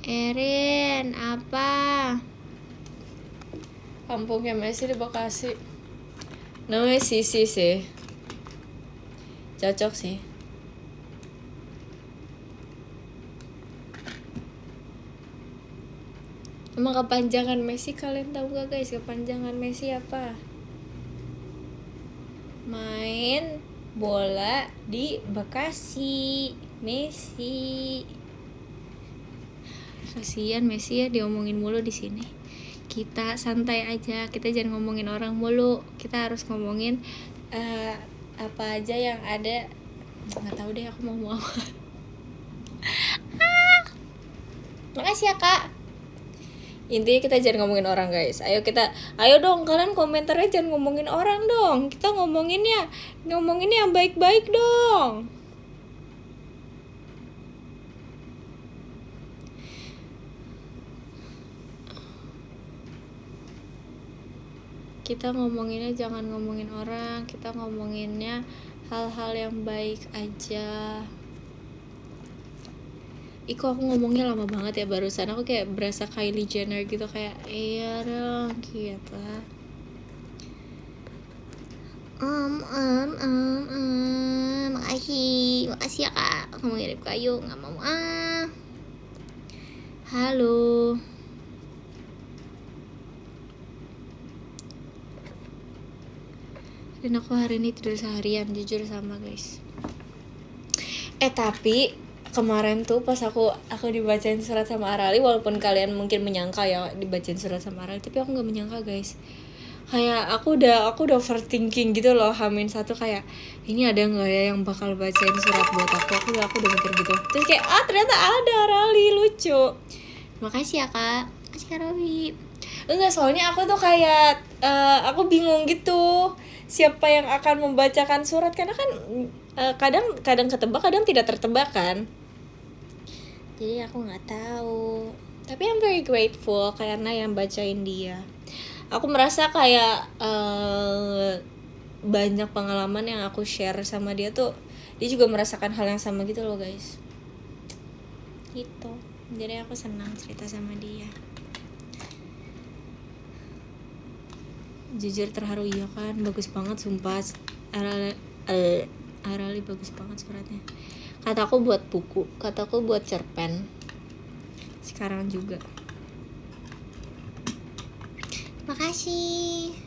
Erin, apa? Kampungnya Messi di Bekasi. Namanya Sisi sih. Cocok sih. Emang kepanjangan Messi kalian tahu gak guys? Kepanjangan Messi apa? Main bola di Bekasi. Messi. Kasian Messi ya, diomongin mulu di sini. Kita santai aja, kita jangan ngomongin orang mulu. Kita harus ngomongin apa aja yang ada. Nggak tahu deh aku mau apa. Makasih ya Kak. Intinya kita jangan ngomongin orang guys. Ayo dong kalian komentarnya jangan ngomongin orang dong. Kita ngomonginnya yang baik-baik dong. Kita ngomonginnya jangan ngomongin orang, kita ngomonginnya hal-hal yang baik aja. Iko aku ngomongnya lama banget ya barusan. Aku kayak berasa Kylie Jenner gitu, kayak iya dong gitu. Makasih ya kak. Kamu ngirim kayu, nggak mau Halo. Dan aku hari ini tidur seharian, jujur sama guys. Tapi kemarin tuh pas aku dibacain surat sama Arali, walaupun kalian mungkin menyangka ya dibacain surat sama Arali, tapi aku nggak menyangka guys. Kayak aku udah overthinking gitu loh, H-1 kayak ini ada nggak ya yang bakal bacain surat buat aku udah mikir gitu. Terus kayak ternyata ada Arali, lucu. Makasih ya kak, makasih kak Robi. Enggak, soalnya aku tuh kayak aku bingung gitu siapa yang akan membacakan surat, karena kan kadang ketebak, kadang tidak tertebak kan. Jadi aku nggak tahu. Tapi I'm very grateful karena yang bacain dia. Aku merasa kayak banyak pengalaman yang aku share sama dia tuh, dia juga merasakan hal yang sama gitu loh guys. Gitu. Jadi aku senang cerita sama dia. Jujur terharu iya kan, bagus banget sumpah. Arali bagus banget suratnya. Kataku buat buku, kataku buat cerpen. Sekarang juga. Makasih.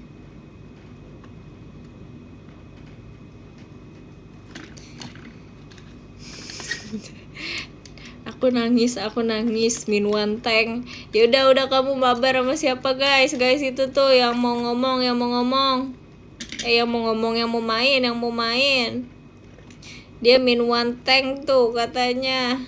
Aku nangis min one tank. Ya udah kamu mabar sama siapa guys itu tuh yang mau ngomong yang mau main. Dia min one tank tuh katanya.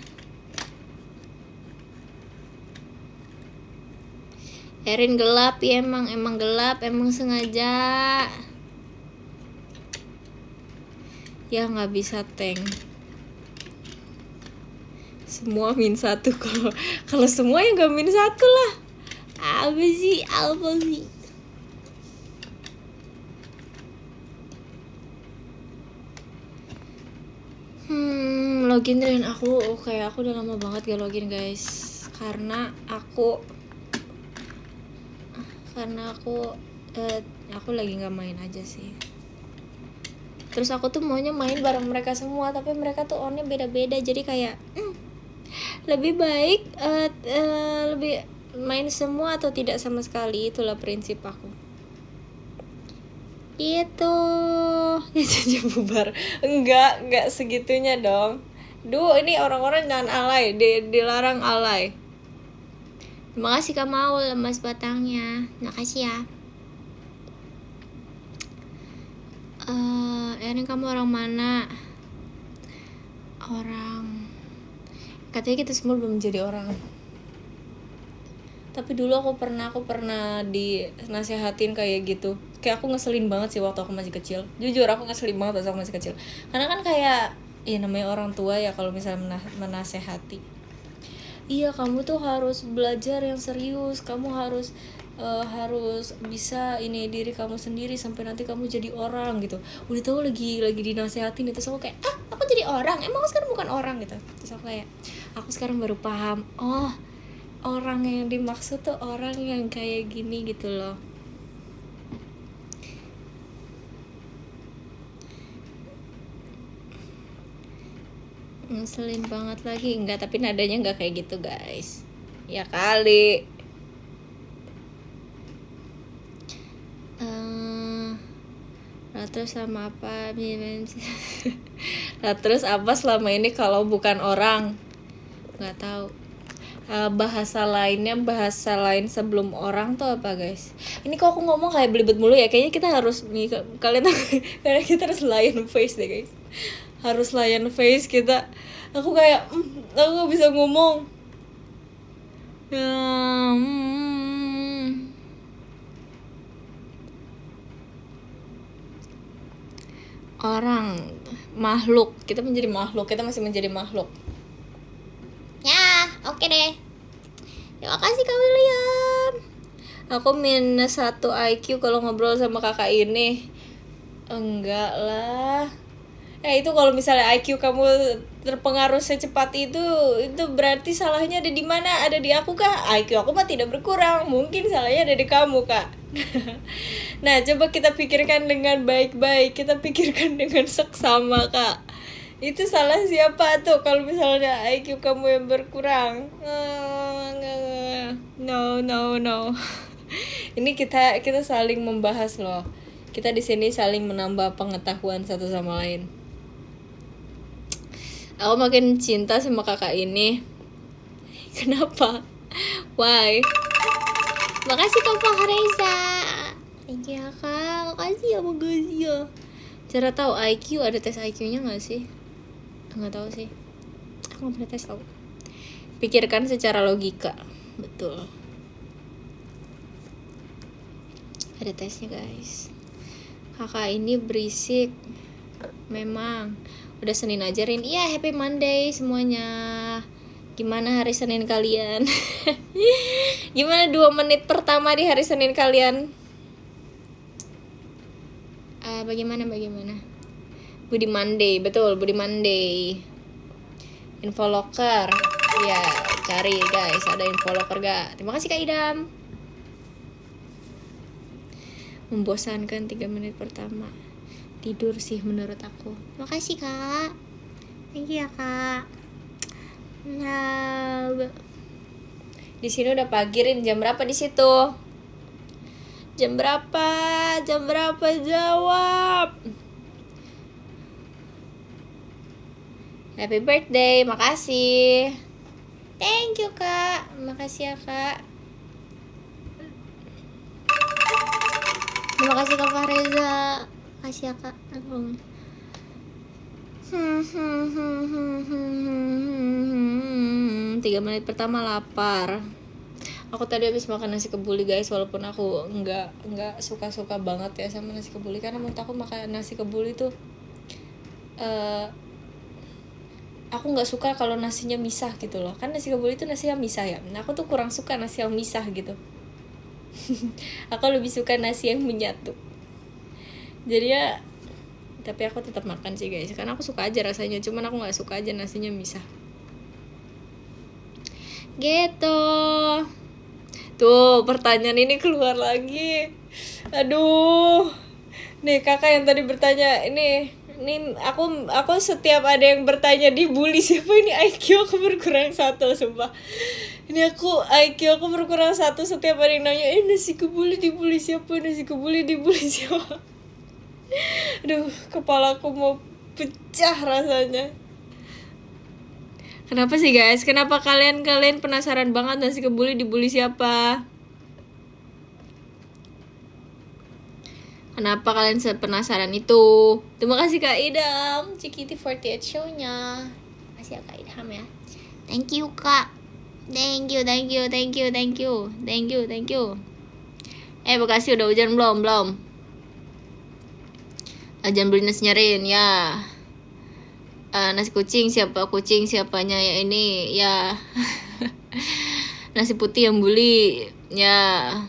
Erin gelap ya, emang gelap, emang sengaja. Ya nggak bisa tank. Semua min 1, kalau semua yang gak min 1 lah. Apa sih? Login train aku udah lama banget gak login guys, karena aku lagi nggak main aja sih. Terus aku tuh maunya main bareng mereka semua, tapi mereka tuh onnya beda-beda, jadi kayak lebih baik lebih main semua atau tidak sama sekali. Itulah prinsip aku. Itu ya jadi bubar. Enggak segitunya dong. Ini orang-orang jangan alay, dilarang alay. Terima kasih Kak Maul, lemas batangnya. Makasih ya. Erin kamu orang mana? Katanya kita semua belum menjadi orang. Tapi dulu aku pernah dinasehatin kayak gitu. Kayak aku ngeselin banget sih waktu aku masih kecil. Jujur aku ngeselin banget waktu aku masih kecil. Karena kan kayak ya namanya orang tua ya, kalau misalnya menasehati. Iya, kamu tuh harus belajar yang serius. Kamu harus bisa ini diri kamu sendiri sampai nanti kamu jadi orang gitu. Udah tahu lagi dinasehatin itu, aku kayak aku jadi orang, emang aku sekarang bukan orang gitu. Terus aku sekarang baru paham, orang yang dimaksud tuh orang yang kayak gini gitu loh. Ngeselin banget lagi. Enggak, tapi nadanya enggak kayak gitu guys. Ya kali. Terus sama apa? Terus apa selama ini kalau bukan orang? Nggak tahu. Bahasa lain sebelum orang tuh apa guys? Ini kok aku ngomong kayak belibet mulu ya. Kayaknya kita harus kalian karena kita harus lion face deh guys. Harus lion face kita. Aku kayak aku nggak bisa ngomong. orang, makhluk. Kita menjadi makhluk, kita masih menjadi makhluk. Ya, oke deh. Terima kasih Kak William. Aku minus 1 IQ kalau ngobrol sama kakak ini. Enggak lah. Itu kalau misalnya IQ kamu terpengaruh secepat itu berarti salahnya ada di mana? Ada di aku kah? IQ aku mah tidak berkurang. Mungkin salahnya ada di kamu, Kak. Nah, coba kita pikirkan dengan baik-baik. Kita pikirkan dengan seksama, Kak. Itu salah siapa tuh kalau misalnya IQ kamu yang berkurang? No. Ini kita saling membahas loh. Kita di sini saling menambah pengetahuan satu sama lain. Aku makin cinta sama kakak ini. Kenapa? Why? Makasih Kak Fahreza. Thank you ya Kak. Makasih ya. Cara tahu IQ, ada tes IQ-nya gak sih? Nggak tahu sih. Aku nggak pernah tes tau. Pikirkan secara logika. Betul. Ada tesnya guys. Kakak ini berisik. Memang. Udah Senin ajarin. Iya, happy Monday semuanya. Gimana hari Senin kalian? Gimana 2 menit pertama di hari Senin kalian? Bagaimana? Budi Monday, betul, Budi Monday. Infolocker. Ya, cari guys, ada infolocker gak? Terima kasih Kak Idam. Membosankan 3 menit pertama. Tidur sih menurut aku. Makasih Kak. Thank you ya Kak. Nah, di sini udah pagi. Rin, jam berapa di situ? Jam berapa? Jawab. Happy birthday, makasih. Thank you Kak. Makasih ya Kak. Terima kasih Kak Fahreza. Makasih ya Kak. 3 menit pertama lapar. Aku tadi habis makan nasi kebuli guys, walaupun aku nggak suka banget ya sama nasi kebuli, karena menurut aku makan nasi kebuli tuh aku nggak suka kalau nasinya misah gitu loh. Kan nasi kebuli itu nasinya misah ya. Nah, aku tuh kurang suka nasi yang misah gitu. Aku lebih suka nasi yang menyatu. Jadi ya, tapi aku tetap makan sih guys, karena aku suka aja rasanya. Cuman aku nggak suka aja nasinya misah. Gitu. Tuh, pertanyaan ini keluar lagi. Aduh. Nih, kakak yang tadi bertanya, ini aku setiap ada yang bertanya dibully siapa ini, IQ aku berkurang 1, sumpah. Ini IQ aku berkurang 1 setiap ada yang nanya, nasi kebuli dibully siapa? Aduh, kepalaku mau pecah rasanya. Kenapa sih guys? Kenapa kalian penasaran banget nasi kebuli dibully siapa? Kenapa kalian penasaran itu? Terima kasih Kak Idam, CKT48 show-nya. Makasih ya Kak Idam ya. Thank you Kak. Thank you. Bekasi udah hujan belum? Hujan beli nasinya Rin ya. Nasi kucing siapanya ya ini ya. Nasi putih yang bully ya.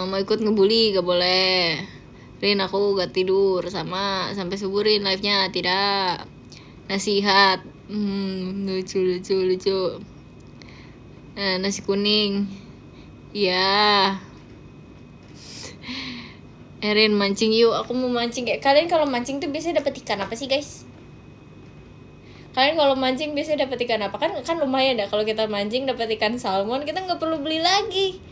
Mau ikut ngebully gak boleh. Rin, aku gak tidur sampai subuh Rin, live-nya tidak. Nasihat. Lucu. Nasi kuning. Ya. Rin, mancing yuk. Aku mau mancing. Kalian kalau mancing tuh biasanya dapat ikan apa sih guys? Kalian kalau mancing biasanya dapat ikan apa? Kan lumayan ya kalau kita mancing dapat ikan salmon, kita nggak perlu beli lagi.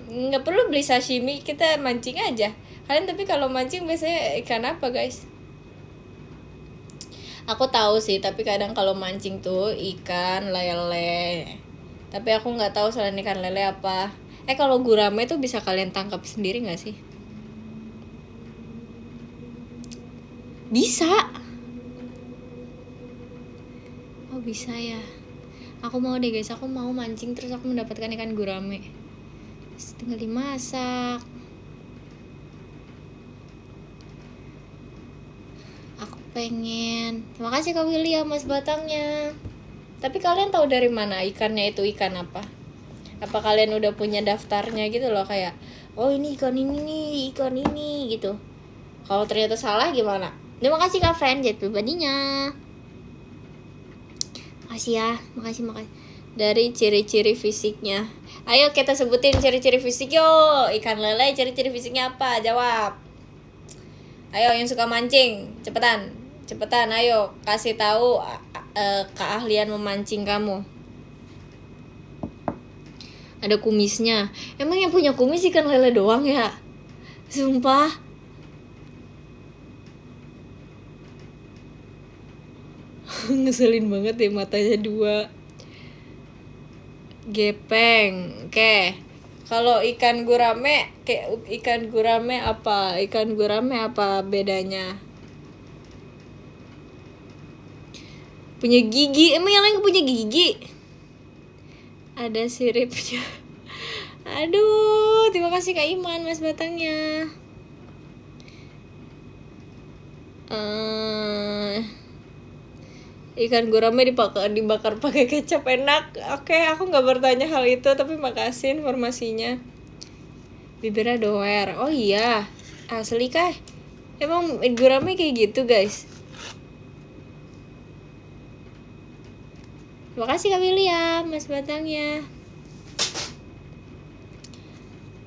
Nggak perlu beli sashimi, kita mancing aja. Kalian tapi kalau mancing biasanya ikan apa guys? Aku tahu sih, tapi kadang kalau mancing tuh ikan lele. Tapi aku nggak tahu selain ikan lele apa. Kalau gurame tuh bisa kalian tangkap sendiri nggak sih? Bisa. Oh bisa ya. Aku mau deh guys, aku mau mancing terus aku mendapatkan ikan gurame. Tinggal dimasak. pengen. Terima kasih Kak William mas batangnya. Tapi kalian tahu dari mana ikannya itu ikan apa? Apa kalian udah punya daftarnya gitu loh, kayak oh ini ikan ini nih, ikan ini gitu. Kalau ternyata salah gimana? Terima kasih Kak Friend jet pribadinya. Makasih ya, makasih. Dari ciri-ciri fisiknya. Ayo kita sebutin ciri-ciri fisik yuk. Ikan lele ciri-ciri fisiknya apa? Jawab. Ayo yang suka mancing, cepetan ayo kasih tahu keahlian memancing kamu. Ada kumisnya. Emang yang punya kumis ikan lele doang ya? Sumpah. Ngeselin banget deh, matanya 2. Gepeng. Oke. Kalau ikan gurame, kayak ikan gurame apa? Ikan gurame apa bedanya? Punya gigi. Emang yang lain punya gigi? Ada siripnya. Aduh, terima kasih Kak Iman mas batangnya. Ikan gurame dibakar pakai kecap enak. Oke, aku nggak bertanya hal itu, tapi makasih informasinya. Bibirnya doer. Oh iya, asli kah? Emang gurame kayak gitu guys? Terima kasih Kak William mas batangnya.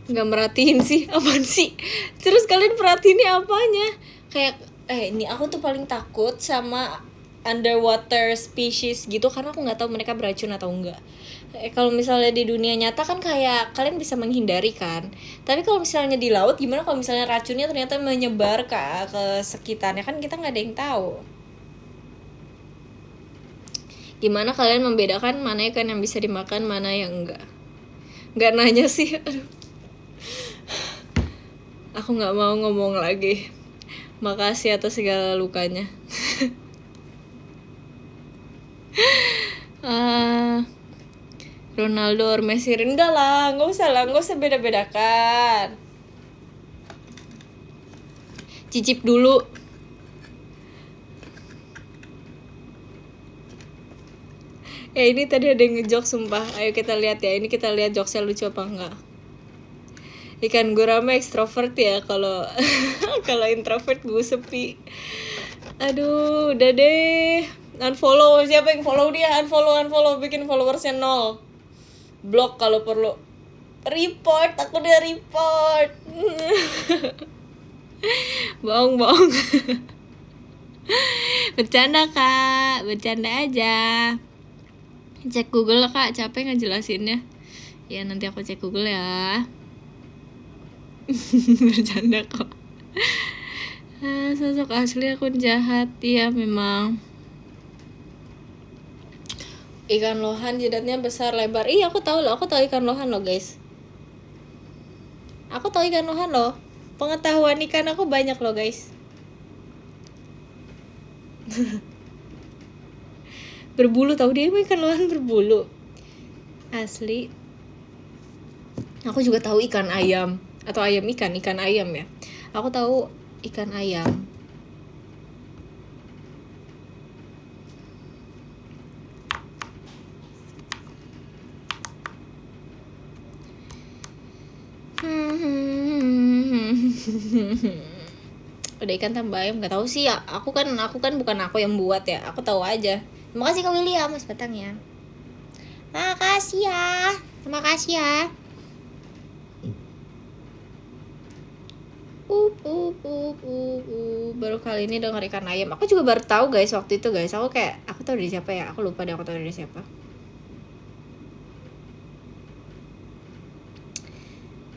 Nggak merhatiin sih, apaan sih? Terus kalian perhatiinnya apanya? Kayak ini aku tuh paling takut sama underwater species gitu, karena aku nggak tahu mereka beracun atau enggak. Kalau misalnya di dunia nyata kan kayak kalian bisa menghindari kan, tapi kalau misalnya di laut gimana kalau misalnya racunnya ternyata menyebar ke sekitarnya, kan kita nggak ada yang tahu. Gimana kalian membedakan mana ikan yang bisa dimakan, mana yang enggak? Nggak nanya sih, aduh. Aku nggak mau ngomong lagi. Makasih atas segala lukanya. Ronaldo or Messi, enggak lah, nggak usah beda-bedakan. Cicip dulu. Ini tadi ada yang ngejok sumpah. Ayo kita lihat ya, ini kita lihat jokesnya lucu apa enggak. Ikan gurame ekstrovert ya, kalau kalau introvert gue sepi. Aduh, udah deh. Unfollow, siapa yang follow dia? Unfollow, bikin followersnya 0. Blok kalau perlu. Report, aku udah report. Bohong. Bercanda Kak, bercanda aja. Cek Google lah Kak, capek ngejelasinnya. Ya nanti aku cek Google ya. Bercanda kok. Sosok asli akun jahat. Iya memang. Ikan lohan jidatnya besar lebar. Iya aku tahu ikan lohan loh guys. Aku tahu ikan lohan loh. Pengetahuan ikan aku banyak loh guys. Berbulu, tahu dia emang ikan lohan berbulu. Asli. Aku juga tahu ikan ayam atau ikan ayam ya. Aku tahu ikan ayam. Udah ikan tambah ayam, nggak tahu sih ya. Aku kan bukan aku yang buat ya. Aku tahu aja. Terima kasih Kak William mas batangnya. Makasih ya. Terima kasih ya. Baru kali ini denger ikan ayam. Aku juga baru tahu guys waktu itu guys. Aku tahu dari siapa ya? Aku lupa deh aku tahu dari siapa.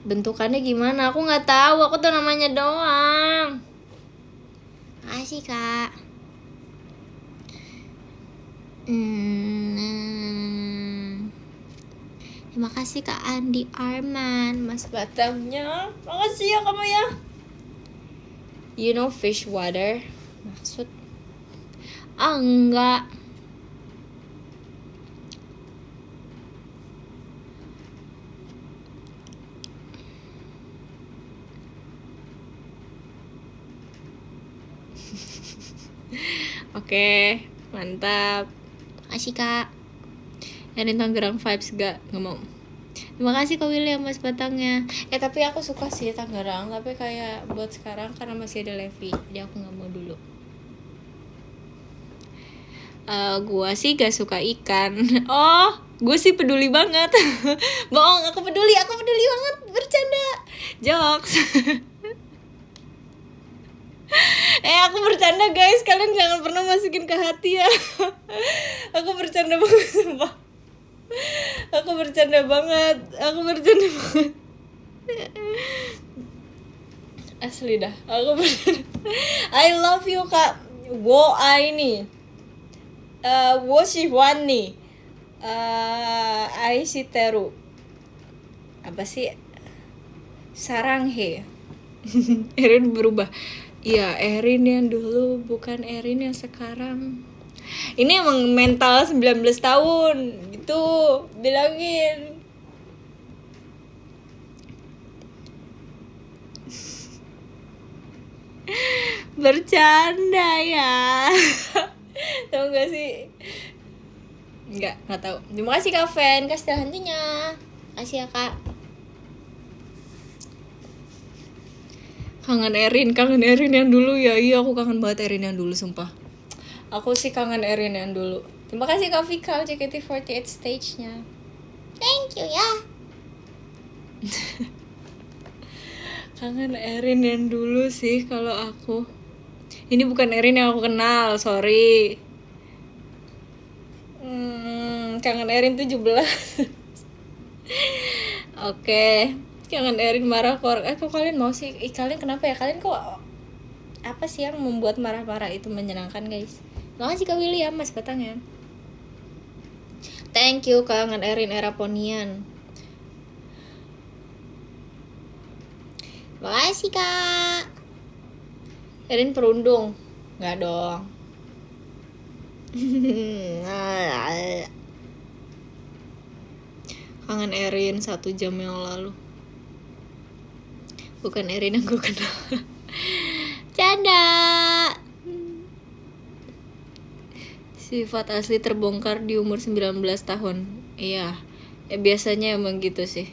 Bentukannya gimana? Aku nggak tahu. Aku tahu namanya doang. Makasih Kak. Terima kasih Kak Andi Arman, mas batangnya. Makasih ya kamu ya. You know fish water? Maksud? Enggak. Oke, mantap. Makasih Kak. Erin Tangerang vibes gak? Nggak mau. Terima kasih Kak William mas batangnya. Tapi aku suka sih Tangerang, tapi kayak buat sekarang karena masih ada Levi, jadi aku nggak mau dulu. Gua sih gak suka ikan. Oh, gue sih peduli banget. Bohong, aku peduli banget. Bercanda, jokes. Aku bercanda guys, kalian jangan pernah masukin ke hati ya. Aku bercanda banget sumpah. Aku bercanda banget. Asli dah, aku bercanda. I love you Kak. Wo ini. Wo Shihwan nih. Aishiteru. Apa sih? Saranghe. Erin berubah. Iya, Erin yang dulu bukan Erin yang sekarang. Ini emang mental 19 tahun gitu, bilangin. Bercanda ya. Tahu gak sih? Enggak tahu. Terima kasih Kak Fen, kasih hantunya. Kasih ya Kak. Kangen Erin yang dulu ya. Iya, aku kangen banget Erin yang dulu sumpah. Aku sih kangen Erin yang dulu. Terima kasih Kak Vika JKT48 stage-nya. Thank you ya. Kangen Erin yang dulu sih kalau aku. Ini bukan Erin yang aku kenal, sorry. Kangen Erin 17. Oke. Kangen Erin marah kok. Kok kalian mau sih? Kalian kenapa ya? Kalian kok apa sih yang membuat marah-marah itu menyenangkan guys? Makasih Kak William mas batangnya. Thank you kangen Erin era Ponian. Makasih Kak. Erin perundung. Nggak dong. Kangen Erin 1 jam yang lalu. Bukan Erin yang gue kenal. Canda. Sifat asli terbongkar di umur 19 tahun. Iya, biasanya emang gitu sih.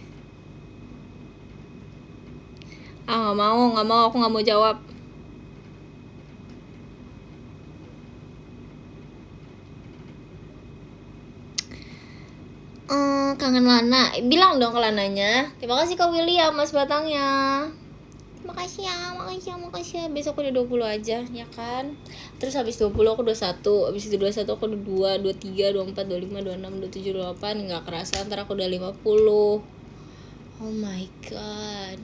Gak mau, aku gak mau jawab. Kangen Lana. Bilang dong ke Lananya. Terima kasih Kak William mas batangnya. Makasih ya. Besok udah 20 aja, ya kan? Terus habis 20 aku 21. Habis itu 21 aku 22, 23, 24, 25, 26, 27, 28. Nggak kerasa ntar aku udah 50. Oh my god.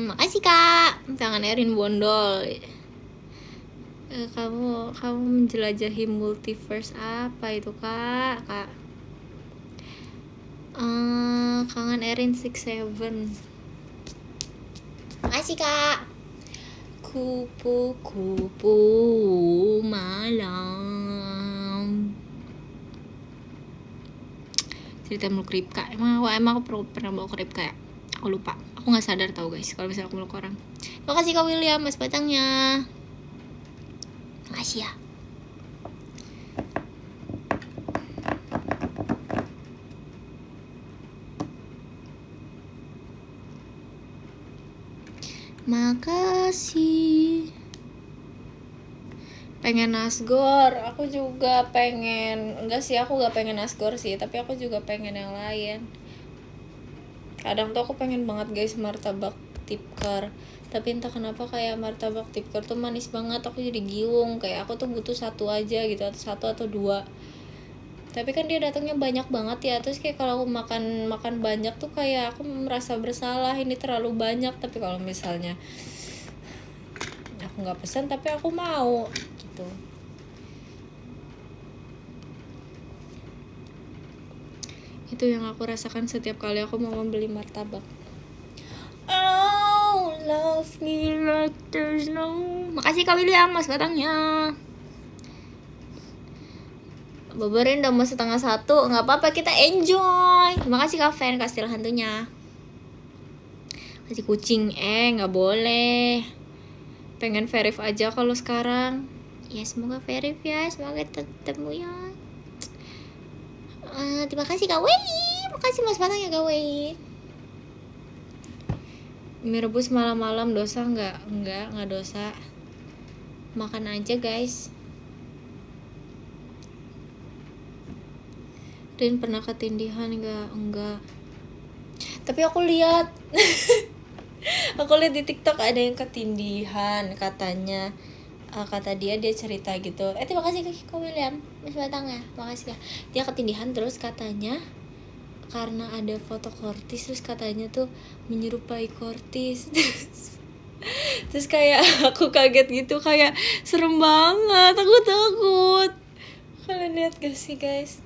Makasih Kak. Tangan Erin bondol. Kamu menjelajahi multiverse apa itu Kak? Kangen Erin 67. Makasih Kak. Kupu-kupu malam. Cerita meluk Ripka. Emang aku pernah bawa ke Ripka ya? Aku lupa. Aku nggak sadar tau guys kalau misalnya aku meluk orang. Makasih Kak William mas batangnya. Makasih ya. Makasih. Pengen Asgore, aku juga pengen. Enggak sih, aku gak pengen Asgore sih, tapi aku juga pengen yang lain. Kadang tuh aku pengen banget guys martabak tipker, tapi entah kenapa kayak martabak tipker tuh manis banget, aku jadi giung. Kayak aku tuh butuh satu aja gitu, atau satu atau dua. Tapi kan dia datangnya banyak banget ya, terus kayak kalau aku makan banyak tuh kayak aku merasa bersalah, ini terlalu banyak. Tapi kalau misalnya aku nggak pesan tapi aku mau gitu. Itu yang aku rasakan setiap kali aku mau membeli martabak. Oh, love me like there's no. Makasih Kak William mas batangnya. Boborin udah mau 12:30. Nggak apa-apa, kita enjoy. Terima kasih Kak Fen, kastil hantunya. Kasih kucing, nggak boleh. Pengen verif aja kalau sekarang. Ya semoga verif ya, semoga ketemu ya. Terima kasih Kak Wei. Makasih mas batangnya Kak Wei. Mie rebus malam-malam dosa nggak? Nggak dosa. Makan aja guys. Rin pernah ketindihan nggak? Enggak. Tapi aku lihat di TikTok ada yang ketindihan katanya. Kata dia cerita gitu. Terima kasih Kak William, Mas Batang ya. Makasih ya. Dia ketindihan terus katanya karena ada foto Kortis, terus katanya tuh menyerupai Kortis. Terus kayak aku kaget gitu, kayak serem banget. Aku takut. Kalian lihat gak sih guys?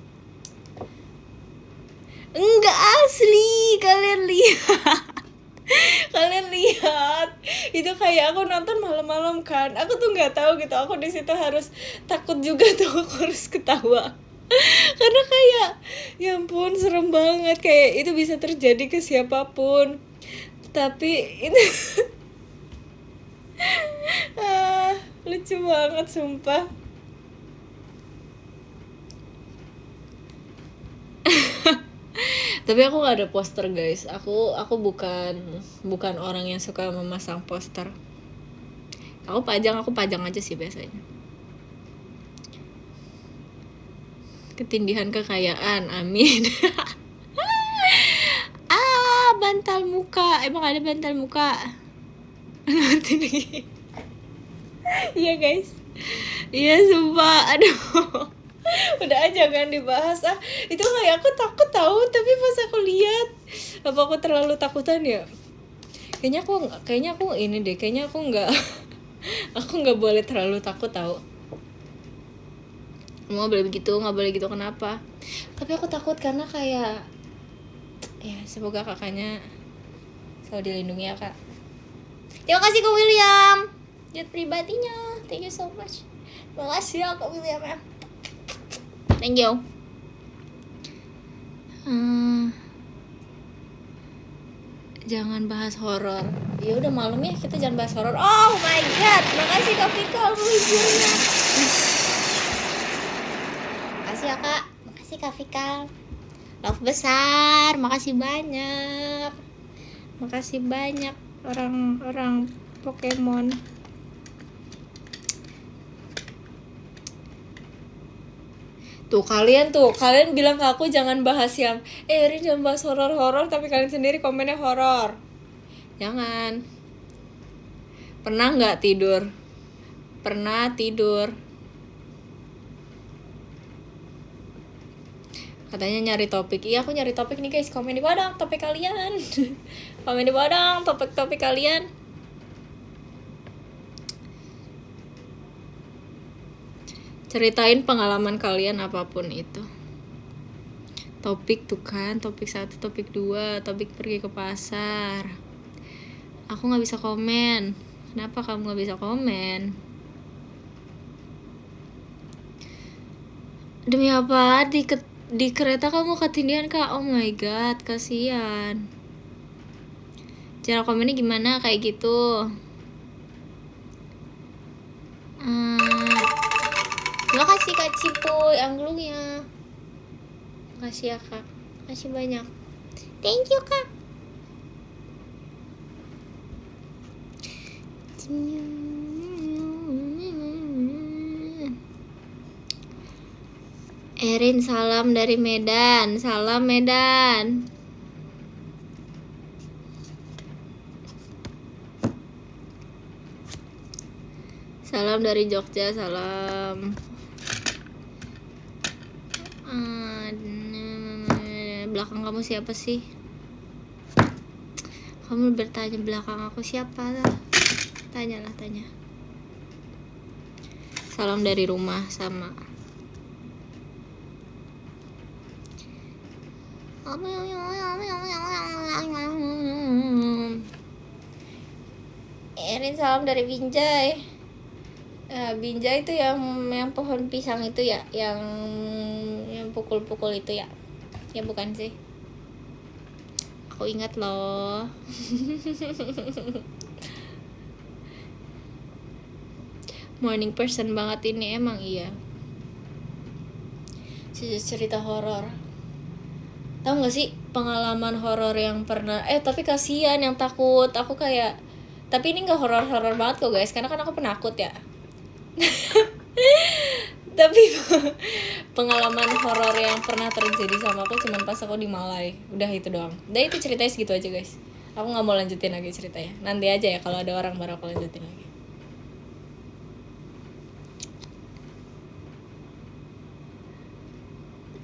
Enggak asli, kalian lihat itu kayak aku nonton malam-malam kan, aku tuh nggak tahu gitu, aku di situ harus takut juga tuh, aku harus ketawa karena kayak ya ampun serem banget, kayak itu bisa terjadi ke siapapun, tapi itu lucu banget sumpah. Tapi aku nggak ada poster guys, aku bukan orang yang suka memasang poster. Aku pajang aja sih biasanya. Ketindihan kekayaan, amin. Bantal muka, emang ada bantal muka? Nanti nih. Iya guys, iya sumpah, aduh. Udah aja kan dibahas, itu kayak aku takut tahu, tapi pas aku lihat, apa aku terlalu takutan ya? Kayaknya aku ini deh, kayaknya aku nggak boleh terlalu takut tahu. Nggak boleh begitu kenapa? Tapi aku takut karena kayak ya semoga kakaknya selalu dilindungi ya kak. Terima kasih Kak William, jet pribadinya, thank you so much. Terima kasih ya Kak William ya. Thank you. Jangan bahas horor. Ya udah malam ya, kita jangan bahas horor. Oh my god, makasih Kak Fikal pelujurnya. Makasih ya Kak, makasih Kak Fikal. Love besar, makasih banyak. Makasih banyak orang-orang Pokemon. Tuh kalian bilang ke aku jangan bahas yang Rin jangan bahas horor, tapi kalian sendiri komennya horor. Jangan. Pernah nggak tidur? Pernah tidur. Katanya nyari topik. Iya aku nyari topik nih guys. Komen di bawah dong topik kalian. Komen di bawah dong topik kalian. Ceritain pengalaman kalian apapun itu. Topik tuh kan, topik 1, topik 2, topik pergi ke pasar. Aku gak bisa komen. Kenapa kamu gak bisa komen? Demi apa? Di kereta kamu ketindihan kak? Oh my god, kasihan. Cara komennya gimana kayak gitu? Terima kasih Kak Cipu angklungnya. Makasih ya Kak, makasih banyak. Thank you Kak. Erin salam dari Medan. Salam Medan. Salam dari Jogja, salam. Belakang kamu siapa sih? Kamu bertanya belakang aku siapa lah? Tanya. Salam dari rumah sama. Erin salam dari Binjai. Binjai itu yang pohon pisang itu ya, yang pukul-pukul itu ya. Ya bukan sih. Aku ingat loh. Morning person banget ini emang iya. Cerita horor. Tahu nggak sih pengalaman horor yang pernah? Tapi kasihan yang takut. Aku kayak, tapi ini nggak horor-horor banget kok guys, karena kan aku penakut ya. Tapi pengalaman horor yang pernah terjadi sama aku cuman pas aku di Malai. Udah itu doang. Udah itu ceritanya segitu aja guys. Aku nggak mau lanjutin lagi ceritanya. Nanti aja ya kalau ada orang baru aku lanjutin lagi.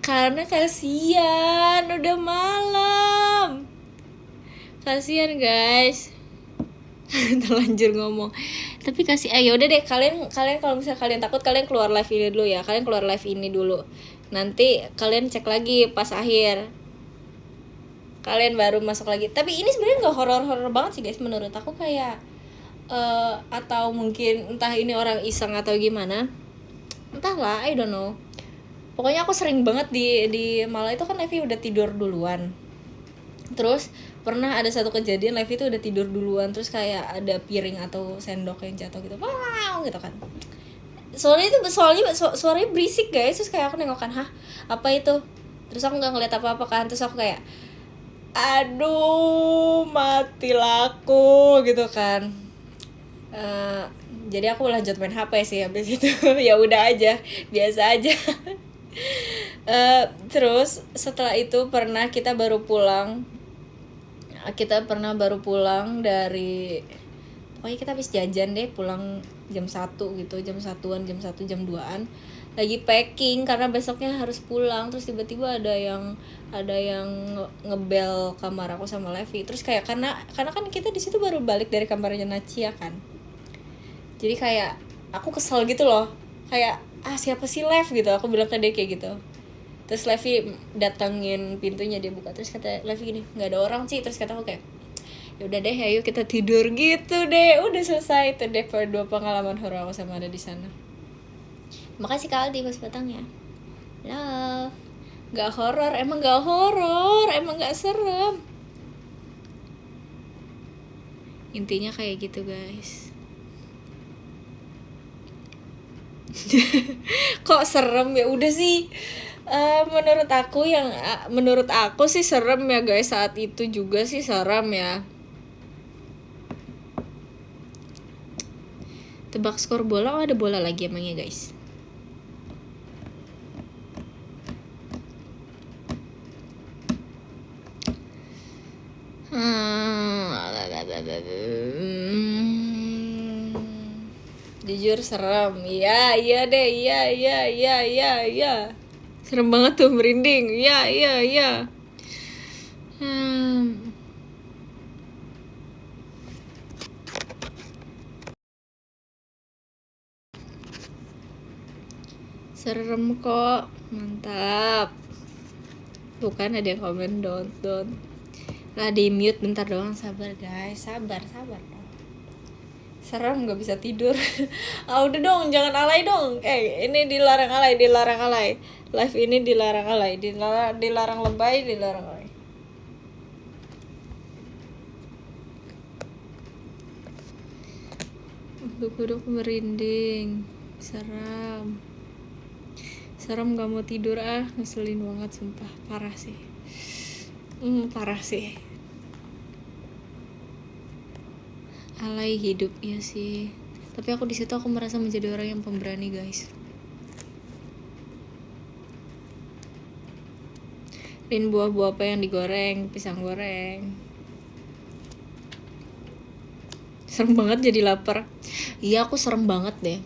Karena kasihan, udah malam. Kasihan guys. Terlanjur ngomong. Tapi kasih ayo udah deh, kalian kalau misalnya kalian takut, kalian keluar live ini dulu ya. Kalian keluar live ini dulu. Nanti kalian cek lagi pas akhir. Kalian baru masuk lagi. Tapi ini sebenarnya nggak horor-horor banget sih guys, menurut aku kayak atau mungkin entah ini orang iseng atau gimana. Entahlah, I don't know. Pokoknya aku sering banget di Malah itu kan Levi udah tidur duluan. Terus pernah ada satu kejadian Levi itu udah tidur duluan, terus kayak ada piring atau sendok yang jatuh gitu, wow gitu kan. Soalnya suaranya berisik guys, terus kayak aku nengok kan, hah apa itu? Terus aku nggak ngeliat apa-apa kan, terus aku kayak, aduh mati laku gitu kan. Jadi aku lanjut main HP sih habis itu. Ya udah aja, biasa aja. Terus setelah itu kita pernah baru pulang dari, pokoknya kita habis jajan deh, pulang jam 1 gitu, jam 1-an, jam 1, jam 2-an, lagi packing karena besoknya harus pulang. Terus tiba-tiba ada yang ngebel kamar aku sama Levi. Terus kayak karena kan kita di situ baru balik dari kamarnya Nacia kan, jadi kayak aku kesel gitu loh, kayak siapa sih Lev gitu, aku bilang ke dia kayak gitu. Terus Levi datengin pintunya, dia buka, terus kata Levi gini, nggak ada orang sih. Terus kata aku kayak, ya udah deh ayo kita tidur gitu deh. Udah selesai itu deh dua pengalaman horor aku sama ada di sana. Makasih Kak Aldi mas batangnya. Love. Gak horor, emang gak serem. Intinya kayak gitu guys. Kok serem ya? Udah sih. Menurut aku sih serem ya guys, saat itu juga sih serem ya. Tebak skor bola, ada bola lagi emangnya guys? Jujur serem. Iya deh, iya. Serem banget tuh, merinding. Iya. Serem kok, mantap. Tuh kan ada yang komen don't. Lah di mute bentar doang, sabar guys, sabar dong. Serem, nggak bisa tidur. Udah dong, jangan alay dong. Ini dilarang alay. Live ini dilarang alay, dilarang lebay, dilarang alay. Duduk merinding, serem, gak mau tidur ngeselin banget sumpah, parah sih. Alay hidup ya sih, tapi aku di situ aku merasa menjadi orang yang pemberani guys. Rin, buah-buah apa yang digoreng? Pisang goreng. Serem banget, jadi lapar. Iya, aku serem banget deh.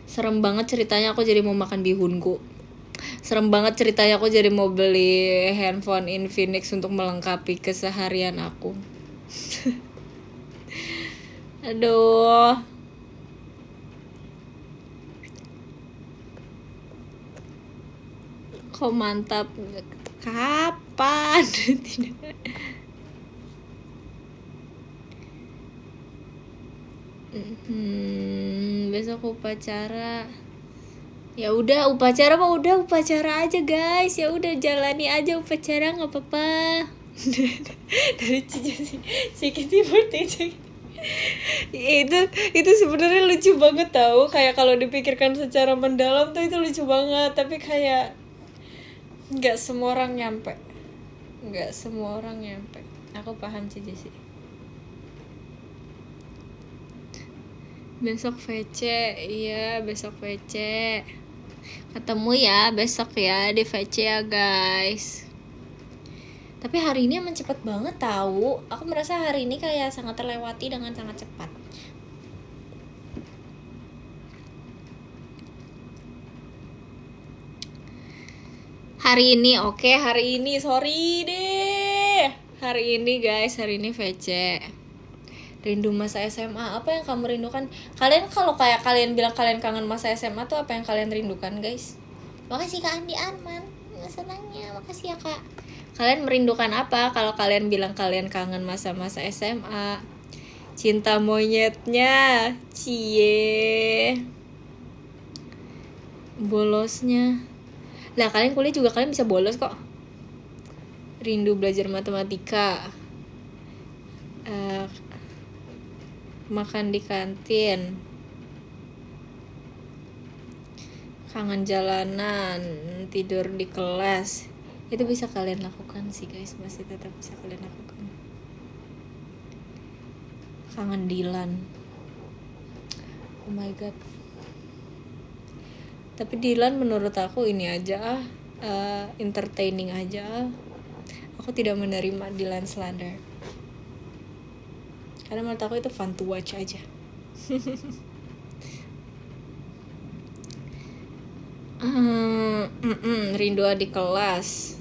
Serem banget ceritanya aku jadi mau makan bihunku. Serem banget ceritanya aku jadi mau beli handphone Infinix untuk melengkapi keseharian aku. Aduh. Kok mantap. Kapan? besok upacara. Ya udah upacara mah udah upacara aja guys, ya udah jalani aja upacara nggak apa-apa. Dari CKT48 itu sebenarnya lucu banget tahu, kayak kalau dipikirkan secara mendalam tuh itu lucu banget, tapi kayak nggak semua orang nyampe. Aku paham sih Jesse. Besok VC, iya besok VC. Ketemu ya besok ya di VC ya guys. Tapi hari ini emang cepet banget tahu. Aku merasa hari ini kayak sangat terlewati dengan sangat cepat. Hari ini sorry deh. Hari ini guys, hari ini VC. Rindu masa SMA, apa yang kamu rindukan? Kalian kalau kayak kalian bilang kalian kangen masa SMA tuh apa yang kalian rindukan guys? Makasih Kak Andi Arman, senangnya, makasih ya Kak. Kalian merindukan apa kalau kalian bilang kalian kangen masa-masa SMA? Cinta monyetnya, cie, bolosnya. Lah kalian kuliah juga kalian bisa bolos kok. Rindu belajar matematika. Makan di kantin, kangen jalanan, tidur di kelas. Itu bisa kalian lakukan sih guys, masih tetap bisa kalian lakukan. Kangen Dilan, oh my god. Tapi Dilan menurut aku ini aja entertaining aja. Aku tidak menerima Dilan slander. Karena menurut aku itu fun to watch aja. Rindu adik kelas.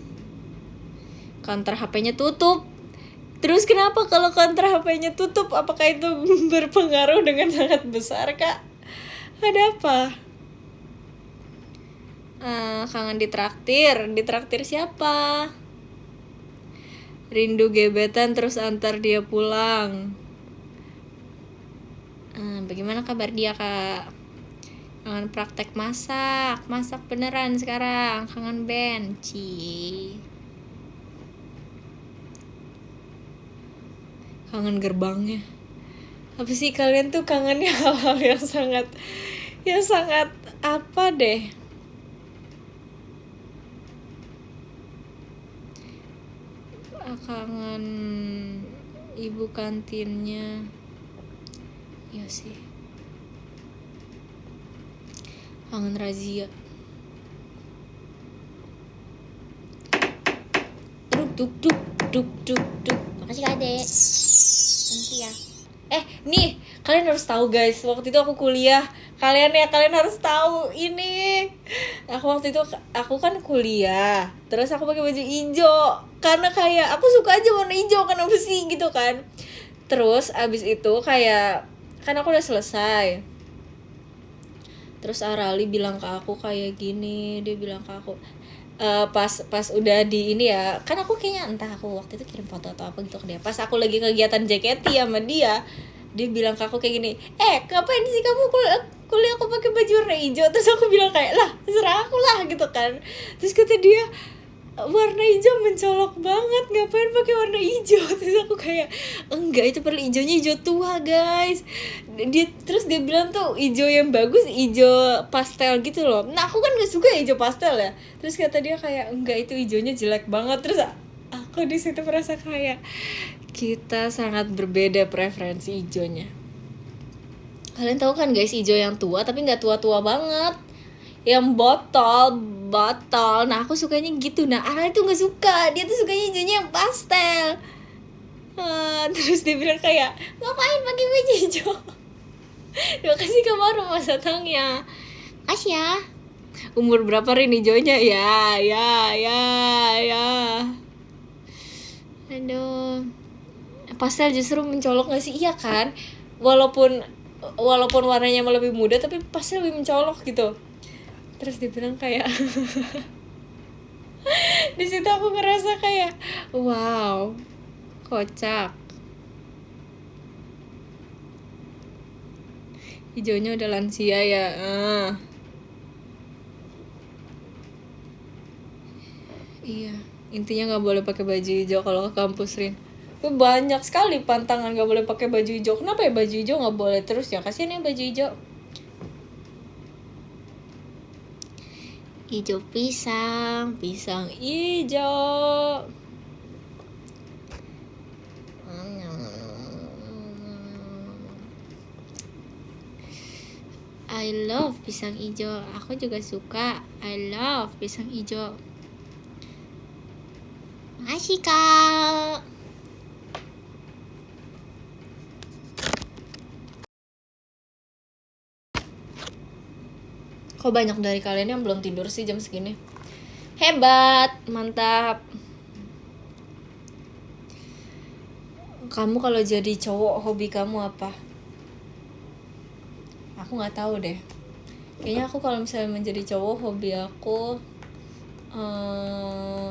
Counter HP-nya tutup. Terus kenapa kalau counter HP-nya tutup? Apakah itu berpengaruh dengan sangat besar, Kak? Ada apa? Kangen ditraktir siapa? Rindu gebetan terus antar dia pulang. Bagaimana kabar dia Kak? Kangen praktek masak beneran sekarang. Kangen benci. Kangen gerbangnya. Apa sih kalian tuh kangennya hal-hal yang sangat apa deh? Kangen ibu kantinnya. Ya sih. Kangen razia. Duk. Makasih Kak Ade. Thank you ya. Nih, kalian harus tahu guys, waktu itu aku kuliah. Kalian harus tahu ini. Aku kan kuliah. Terus aku pakai baju hijau karena kayak aku suka aja warna hijau, kenapa sih gitu kan. Terus abis itu kayak kan aku udah selesai. Terus Arali bilang ke aku kayak gini, dia bilang ke aku pas udah di ini ya, kan aku kayaknya entah aku waktu itu kirim foto atau apa gitu ke dia. Pas aku lagi kegiatan JKT sama dia bilang ke aku kayak gini, ngapain sih kamu kuliah aku pakai baju warna hijau? Terus aku bilang kayak, lah serah aku lah gitu kan. Terus kata dia, warna hijau mencolok banget, ngapain pakai warna hijau? Terus aku kayak, enggak, itu perlu hijaunya hijau tua guys. Terus dia bilang tuh hijau yang bagus hijau pastel gitu loh. Nah aku kan gak suka hijau pastel ya. Terus kata dia kayak, enggak, itu hijaunya jelek banget. Terus aku di situ merasa kayak kita sangat berbeda preferensi hijaunya. Kalian tahu kan guys, hijau yang tua tapi nggak tua-tua banget, yang botol. Nah aku sukanya gitu. Nah Ara itu nggak suka, dia tuh sukanya hijaunya yang pastel. Terus dia bilang kayak, ngapain pakai baju hijau? Terima kasih kamu rumah satangnya. Kasih ya. Umur berapa Rin hijaunya? Ya. Aduh. Pastel justru mencolok gak sih? Iya kan? Walaupun warnanya lebih muda tapi pastel lebih mencolok gitu. Terus dia bilang kayak di situ aku ngerasa kayak wow, kocak. Hijaunya udah lansia ya. Iya, intinya nggak boleh pakai baju hijau kalau ke kampus, Rin. Banyak sekali pantangan nggak boleh pakai baju hijau. Kenapa ya baju hijau nggak boleh terus ya? Kasihan ya baju hijau. Hijau pisang, pisang hijau. I love pisang hijau. Aku juga suka. I love pisang hijau. Makasih, Kak. Kok banyak dari kalian yang belum tidur sih jam segini? Hebat, mantap. Kamu kalau jadi cowok, hobi kamu apa? Aku nggak tahu deh. Kayaknya aku kalau misalnya menjadi cowok, hobi aku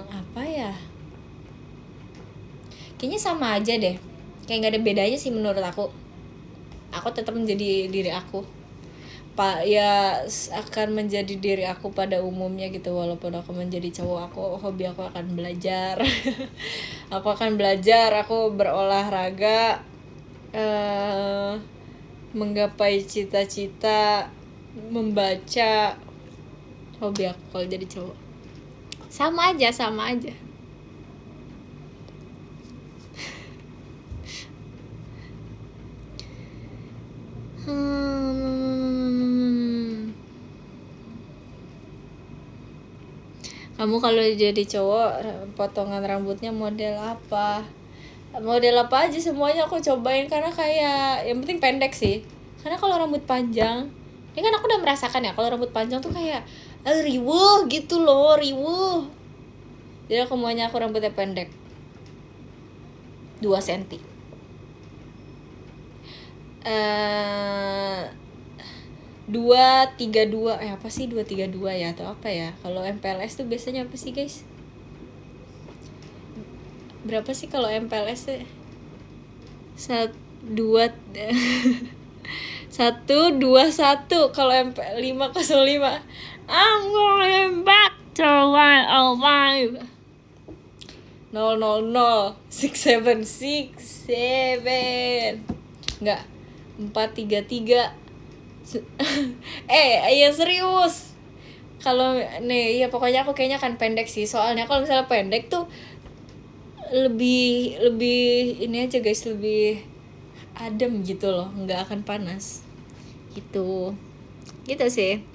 apa ya? Kayaknya sama aja deh. Kayak nggak ada bedanya sih menurut aku. Aku tetap menjadi diri aku. Ya akan menjadi diri aku pada umumnya gitu. Walaupun aku menjadi cowok, hobi aku akan belajar. Aku akan belajar, aku berolahraga, menggapai cita-cita, membaca. Hobi aku kalau jadi cowok. Sama aja. Kamu kalau jadi cowok, potongan rambutnya model apa? Model apa aja semuanya aku cobain, karena kayak yang penting pendek sih. Karena kalau rambut panjang, ini kan aku udah merasakan ya, kalau rambut panjang tuh kayak riwuh gitu loh, riwuh. Jadi aku maunya aku rambutnya pendek, 2 cm. 232, apa sih 232 ya, atau apa ya? Kalau MPLS tuh biasanya apa sih, guys? Berapa sih kalau MPLS tuh? 121 kalau MP 505. I'm going back to 105. 0006767. Enggak, 433. Ya serius. Kalau nih ya pokoknya aku kayaknya akan pendek sih. Soalnya kalau misalnya pendek tuh lebih ini aja guys, lebih adem gitu loh, nggak akan panas gitu sih.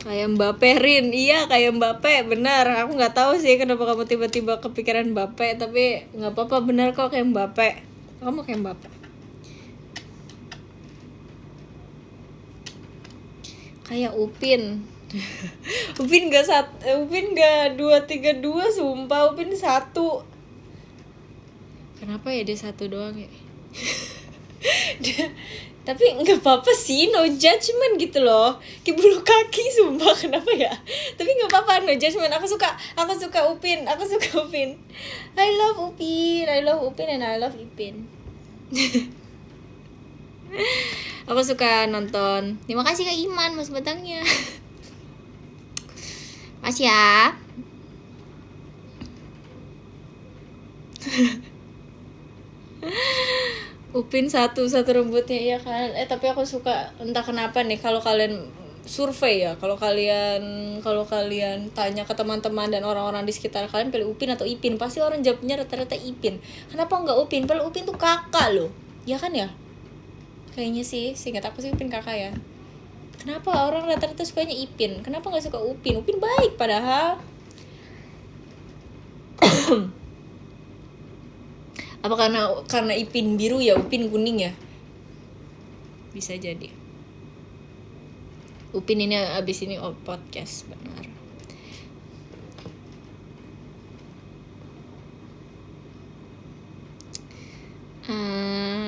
Kayak Mbappe, Rin. Iya, kayak Mbappe, benar. Aku nggak tahu sih kenapa kamu tiba-tiba kepikiran Mbappe, tapi nggak apa-apa, benar kok kayak Mbappe. Kamu kayak Mbappe. Kayak Upin. Upin nggak 232, sumpah. Upin 1. Kenapa ya dia 1 doang ya? Tapi nggak apa-apa sih, no judgment gitu loh. Kayak bulu kaki, sumpah, kenapa ya? Tapi nggak apa-apa, no judgment. Aku suka Upin. I love Upin and I love Ipin. Aku suka nonton. Terima kasih Kak Iman, mas batangnya. Makasih ya. Upin satu rambutnya, iya kan. Tapi aku suka, entah kenapa nih, kalau kalian survei ya, kalau kalian tanya ke teman-teman dan orang-orang di sekitar kalian pilih Upin atau Ipin, pasti orang jawabnya rata-rata Ipin. Kenapa nggak Upin? Padahal Upin tuh kakak loh, ya kan ya? Kayaknya sih, seingat aku sih Upin kakak ya. Kenapa orang rata-rata sukanya Ipin? Kenapa nggak suka Upin? Upin baik padahal. Apa karena Ipin biru ya, Upin kuning ya? Bisa jadi. Upin ini abis ini podcast, benar.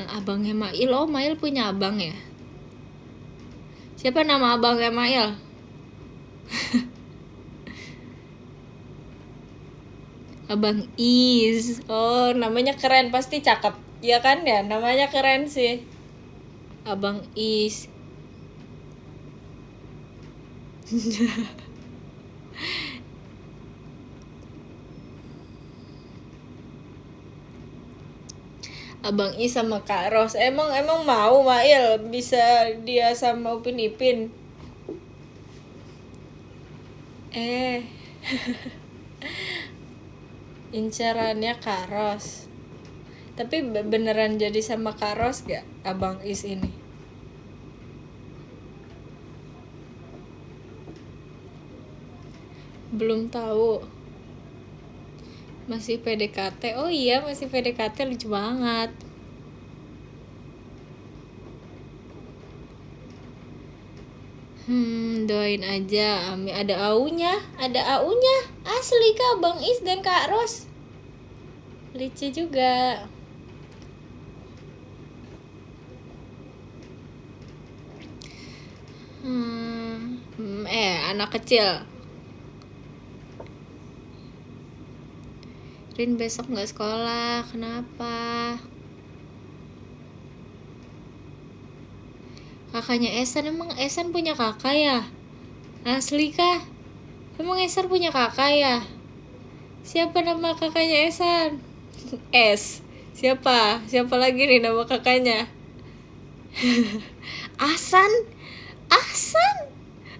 Abangnya Mail. Oh, Mail punya abang ya? Siapa nama abangnya Mail? Abang Is. Oh, namanya keren, pasti cakep. Ya kan ya, namanya keren sih. Abang Is. Abang Is sama Kak Ros. Emang mau Mail bisa dia sama Upin Ipin. Incerannya Kak Ros. Tapi beneran jadi sama Kak Ros gak Abang Is ini? Belum tahu. Masih PDKT. Oh iya, masih PDKT, lucu banget. Doain aja. Amin. Ada aunya. Asli Kak, Bang Is dan Kak Ros. Lucu juga. Anak kecil. Rin besok nggak sekolah, kenapa? Kakaknya Esan, emang Esan punya kakak ya? Asli kah? Emang Esan punya kakak ya? Siapa nama kakaknya Esan? S. Siapa lagi nih nama kakaknya? Asan.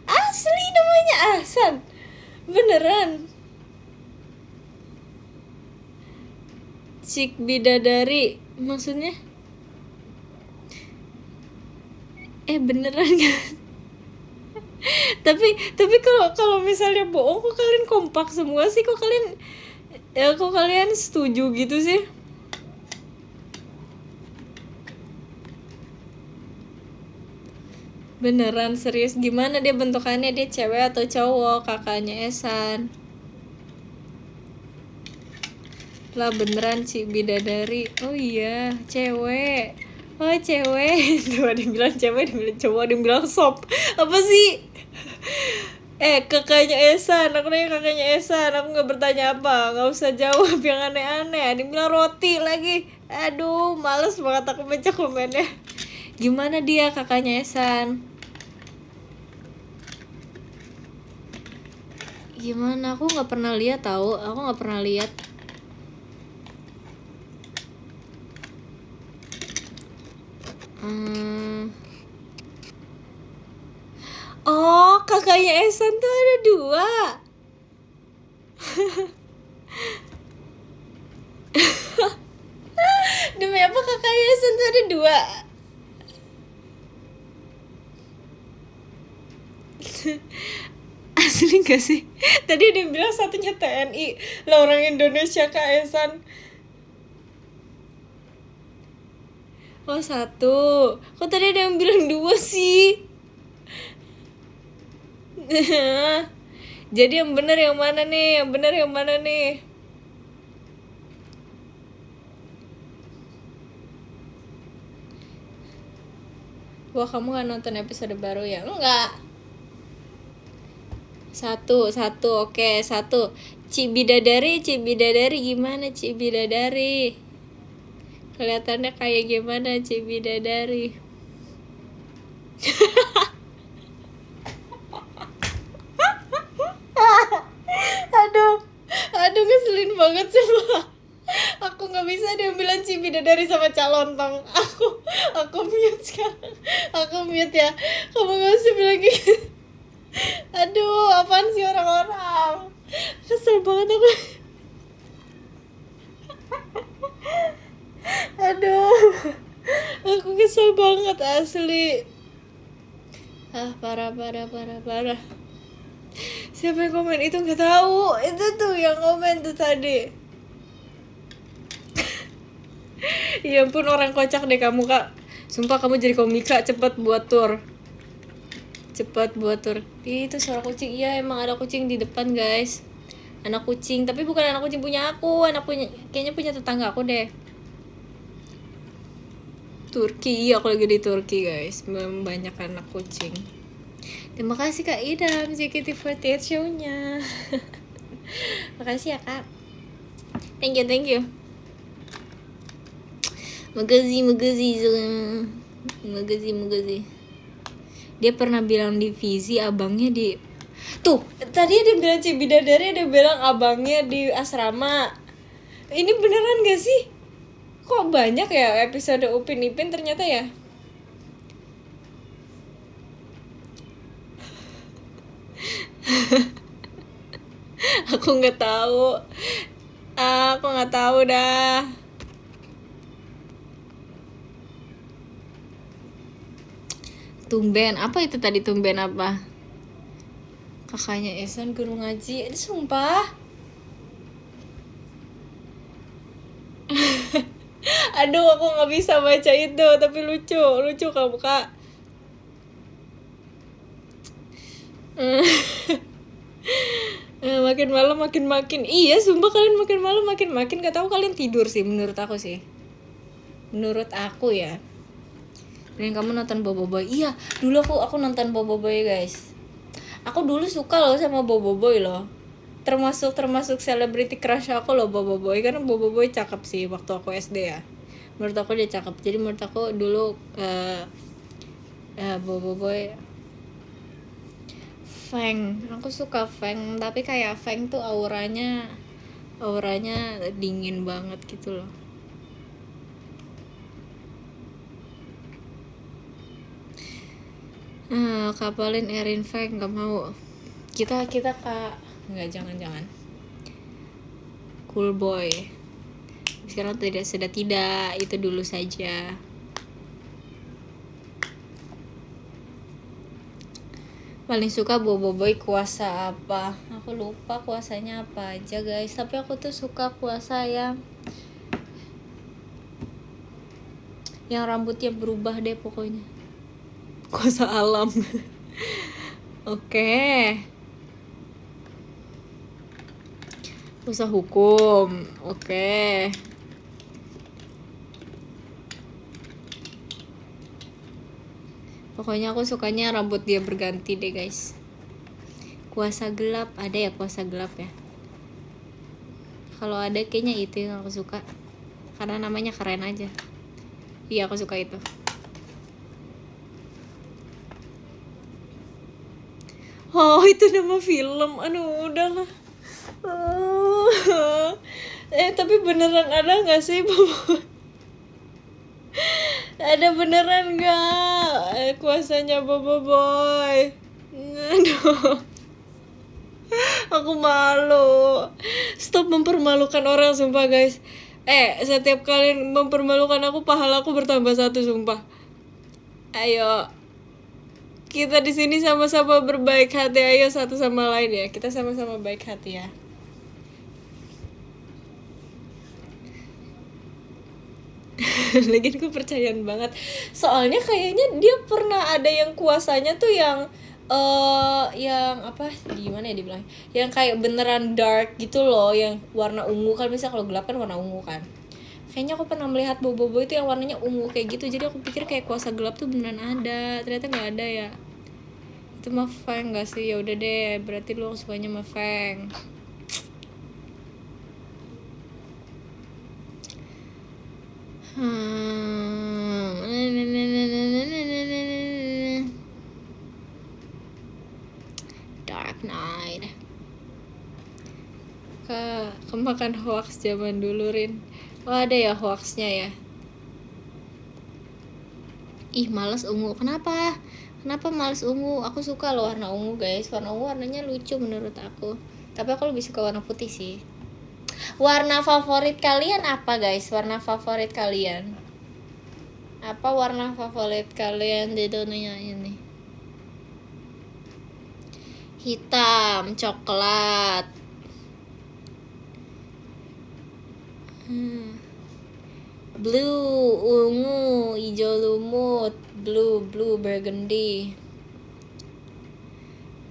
Asli namanya Asan. Beneran. Cik bidadari maksudnya? Beneran gak? tapi kalau misalnya bohong, kok kalian kompak semua sih? Kok kalian setuju gitu sih? Beneran serius, gimana dia bentukannya? Dia cewek atau cowok kakaknya Esan? Lah beneran Cik bidadari. Oh iya, cewek. Oh cewek. Tuh ada yang bilang cewek, ada yang bilang cowok, ada yang bilang sop. Apa sih? Kakaknya Esan. Aku nanya kakaknya Esan. Aku gak bertanya apa. Gak usah jawab yang aneh-aneh. Ada yang bilang roti lagi. Aduh, males banget aku baca komennya. Gimana dia kakaknya Esan? Gimana? Aku gak pernah lihat tahu. Aku gak pernah lihat. Oh, kakaknya Esan tuh ada 2. Demi apa kakaknya Esan tuh ada 2? Asli gak sih? Tadi ada yang bilang satunya TNI. Lah orang Indonesia Kak Esan. Oh 1. Kok tadi ada yang bilang 2 sih? Jadi yang benar yang mana nih? Wah, kamu gak nonton episode baru ya? Enggak. 1, oke, 1. Cik bidadari gimana Cik bidadari? Kelihatannya kayak gimana Cik bidadari? Aduh ngeselin banget semua. Aku nggak bisa dia bilang Cik bidadari sama calontong. Aku mute sekarang. Aku mute ya. Kamu nggak usah bilang gitu. Aduh, apaan sih orang-orang? Kesel banget aku. Aduh, aku kesel banget asli. Parah. Siapa yang komen itu nggak tahu. Itu tuh yang komen tuh tadi. Ya ampun, orang kocak deh kamu Kak. Sumpah kamu jadi komika, cepet buat tour. Itu suara kucing. Iya emang ada kucing di depan guys. Anak kucing, tapi bukan anak kucing punya aku. Kayaknya punya tetangga aku deh. Turki, iya aku lagi di Turki guys. Banyak anak kucing. Terima kasih Kak Idam, JKT48 show-nya. Makasih ya Kak. Thank you, thank you. Makasih. Dia pernah bilang di Fizi abangnya di... Tuh, tadi dia bilang Cibidadari, dia bilang abangnya di asrama. Ini beneran gak sih? Kok banyak ya episode Upin Ipin ternyata ya? Aku nggak tahu. Aku nggak tahu dah. Tumben, apa itu tadi tumben apa? Kakaknya Esan guru ngaji. Sumpah. Aduh, aku nggak bisa baca itu, tapi lucu kamu kak. Makin malam makin. Iya, sumpah kalian makin malam makin. Gak tahu kalian tidur sih, menurut aku sih. Menurut aku ya. Dan kamu nonton Boboiboy. Iya, dulu aku nonton Boboiboy guys. Aku dulu suka loh sama Boboiboy loh. Termasuk celebrity crush aku loh Boboiboy. Karena Boboiboy cakep sih waktu aku SD ya. Menurut aku dia cakep. Jadi menurut aku dulu Boboiboy. Feng, aku suka Feng, tapi kayak Feng tuh auranya dingin banget gitu loh. Kapalin Erin Feng gak mau. Kita kak, nggak, jangan. Cool boy. Sekarang sudah tidak, itu dulu saja. Paling suka Boboiboy kuasa apa? Aku lupa kuasanya apa aja guys. Tapi aku tuh suka kuasa yang rambutnya berubah deh pokoknya. Kuasa alam. Oke. Kuasa hukum. Oke. Pokoknya aku sukanya rambut dia berganti deh guys. Kuasa gelap, ada ya kuasa gelap ya? Kalau ada kayaknya itu yang aku suka. Karena namanya keren aja. Iya, aku suka itu. Oh, itu nama film. Aduh, udahlah. Tapi beneran ada gak sih ada beneran gak kuasanya Boboiboy? Aduh, aku malu. Stop mempermalukan orang, sumpah guys. Setiap kalian mempermalukan aku, pahala aku bertambah 1, sumpah. Ayo, kita di sini sama-sama berbaik hati. Ayo satu sama lain ya. Kita sama-sama baik hati ya. Lagian gue percayaan banget. Soalnya kayaknya dia pernah ada yang kuasanya tuh yang apa, gimana ya dibilang, yang kayak beneran dark gitu loh, yang warna ungu kan, bisa kalau gelap kan warna ungu kan. Kayaknya aku pernah melihat Boboiboy itu yang warnanya ungu kayak gitu. Jadi aku pikir kayak kuasa gelap tuh beneran ada, ternyata nggak ada ya. Itu mah Feng nggak sih? Ya udah deh, berarti lu sukanya mah Feng. Dark Knight. Kemakan hoax zaman dulu, Rin. Oh, ada ya hoaxnya ya. Ih, males ungu. Kenapa males ungu? Aku suka loh warna ungu guys. Warna ungu warnanya lucu menurut aku. Tapi aku lebih suka warna putih sih. Warna favorit kalian apa guys? Warna favorit kalian? Apa warna favorit kalian di dunia ini? Hitam, coklat. Blue, ungu, hijau lumut, blue burgundy.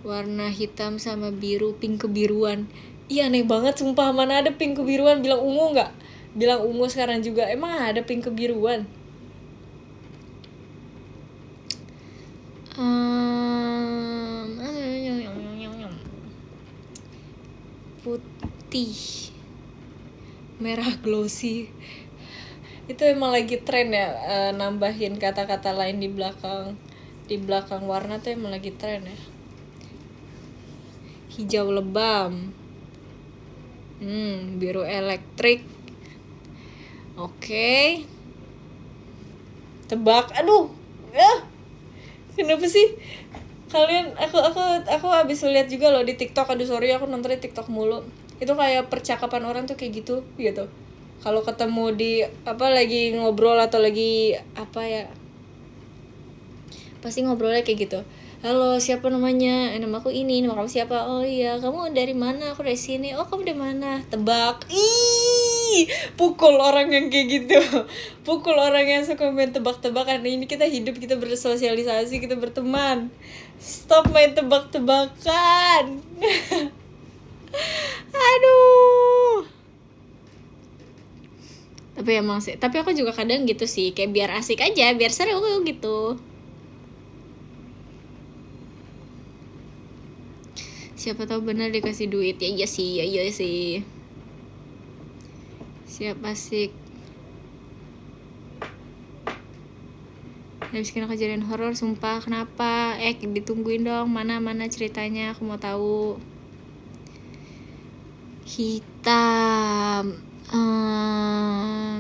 Warna hitam sama biru, pink kebiruan. Iya, aneh banget sumpah, mana ada pink kebiruan. Bilang ungu nggak? Bilang ungu sekarang juga. Emang ada pink kebiruan? Putih. merah glossy. Itu emang lagi tren ya, nambahin kata-kata lain di belakang warna tuh emang lagi tren ya. Hijau lebam, biru elektrik. Oke. Tebak, aduh, kenapa sih kalian? Aku habis lihat juga loh di TikTok. Aduh sorry, aku nonton di TikTok mulu. Itu kayak percakapan orang tuh kayak gitu. Kalau ketemu di lagi ngobrol atau lagi pasti ngobrolnya kayak gitu. Halo, siapa namanya? Nama aku ini. Nama kamu siapa? Oh iya, kamu dari mana? Aku dari sini. Oh, kamu dari mana? Tebak. Ih, pukul orang yang kayak gitu. Pukul orang yang suka main tebak-tebakan. Ini kita hidup, kita bersosialisasi, kita berteman. Stop main tebak-tebakan. Aduh. Tapi aku juga kadang gitu sih, kayak biar asik aja, biar seru gitu. Siapa tahu benar dikasih duit. Ya iya sih. Siap asik. Habis kena kejadian horor, sumpah. Kenapa? Ditungguin dong. Mana ceritanya? Aku mau tahu. Hitam.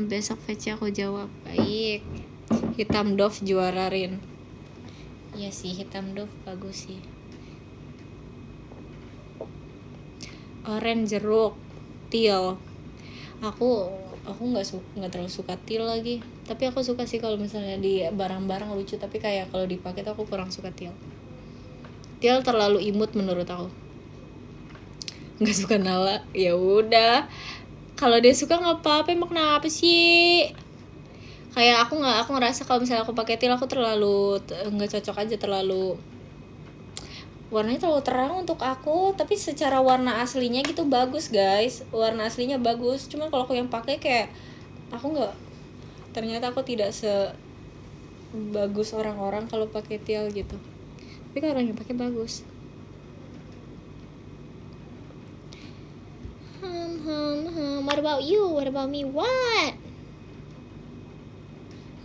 Besok VC aku jawab. Baik. Hitam Dove juara Rin. Iya sih, hitam Dove bagus sih. Orange jeruk, teal. Aku nggak terlalu suka teal lagi. Tapi aku suka sih kalau misalnya di barang-barang lucu. Tapi kayak kalau dipakai tuh aku kurang suka teal. Teal terlalu imut menurut aku. Nggak suka Nala. Ya udah. Kalau dia suka nggak apa-apa. Emang kenapa sih? Kayak aku ngerasa kalau misalnya aku pakai teal aku terlalu nggak cocok aja, terlalu warnanya terlalu terang untuk aku. Tapi secara warna aslinya gitu bagus guys, warna aslinya bagus. Cuma kalau aku yang pakai kayak ternyata aku tidak sebagus orang-orang kalau pakai teal gitu. Tapi kalau orang yang pakai bagus. What about you? What about me? What?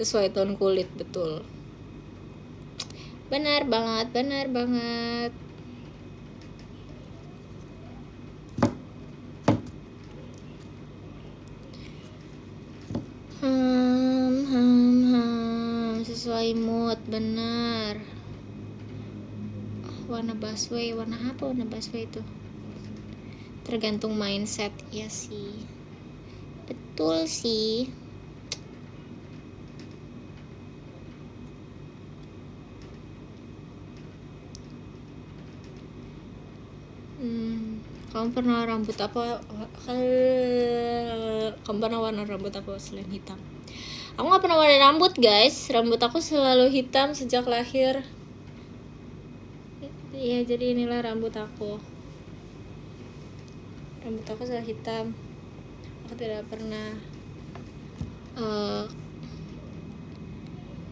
Sesuai tone kulit, betul. Benar banget. Sesuai mood, benar. Warna busway, warna apa warna busway itu? Tergantung mindset, ya sih. Betul sih. Kamu pernah warna rambut apa selain hitam? Aku gak pernah warna rambut guys. Rambut aku selalu hitam sejak lahir. Iya, jadi inilah rambut aku. Rambut aku selalu hitam. Aku tidak pernah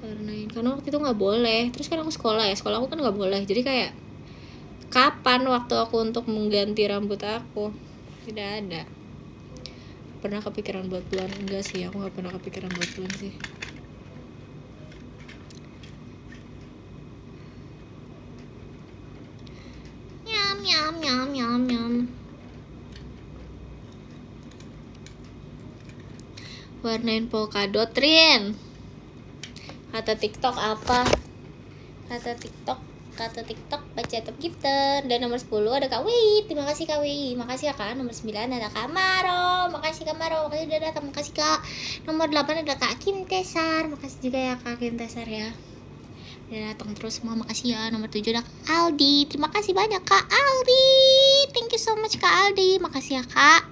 warnain, karena waktu itu gak boleh. Terus kan aku sekolah aku kan gak boleh. Jadi kayak kapan waktu aku untuk mengganti rambut aku? Tidak ada. Pernah kepikiran buat blonde? Enggak sih, aku gak pernah kepikiran buat blonde sih. Nyam. Warnain polkadot, Rin. Kata TikTok apa? Kata TikTok baca top gifter. Dan nomor 10 ada Kak Wei. Terima kasih Kak Wei. Makasih ya Kak. Nomor 9 ada Kak Maro. Makasih Kak Maro. Makasih udah datang. Makasih Kak. Nomor 8 ada Kak Kim Tesar. Makasih juga ya Kak Kim Tesar ya. Udah datang terus semua. Makasih ya. Nomor 7 ada Kak Aldi. Terima kasih banyak Kak Aldi. Thank you so much Kak Aldi. Makasih ya Kak.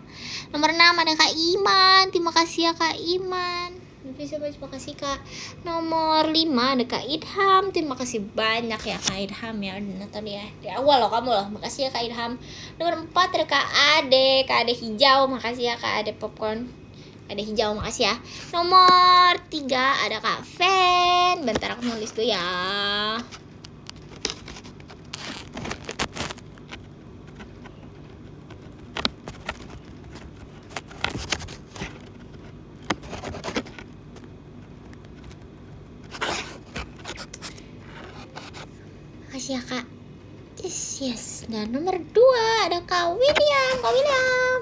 Nomor 6 ada Kak Iman. Terima kasih ya Kak Iman. Terima kasih Kak. Nomor 5 ada Kak Idham. Terima kasih banyak ya Kak Idham ya. Nonton ya di awal loh kamu loh. Makasih ya Kak Idham. Nomor 4 ada Kak Ade. Kak Ade hijau. Makasih ya Kak Ade popcorn. Ada hijau, makasih ya. Nomor 3 ada Kak Fen. Bentar aku nulis dulu ya. Makasih ya Kak. Yes. Dan nomor 2 ada Kak William. Kak William.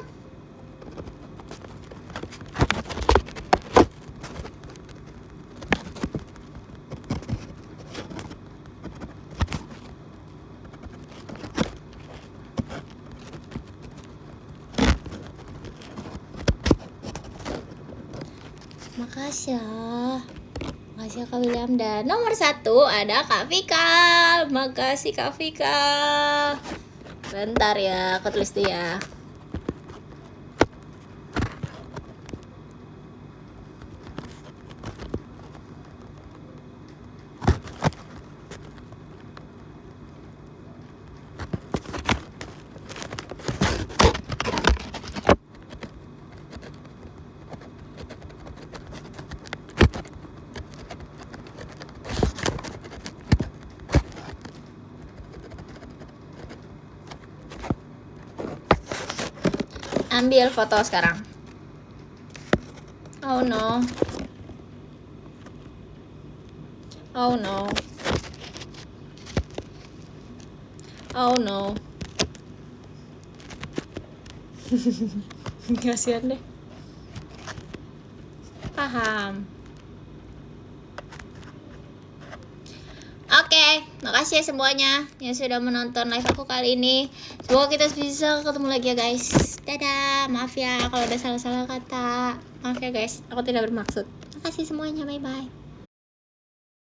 Makasih ya. Makasih ya Kak William. Dan nomor 1 ada Kak Vika. Makasih Kak Vika. Bentar ya, aku tulis dulu ya. Ambil foto sekarang. Oh no. Oh no. Oh no. Kasihan deh. Paham. Oke, makasih ya semuanya yang sudah menonton live aku kali ini. Semoga kita bisa ketemu lagi ya guys. Dadah, maaf ya kalau ada salah-salah kata. Maaf ya guys, aku tidak bermaksud. Makasih semuanya, bye-bye.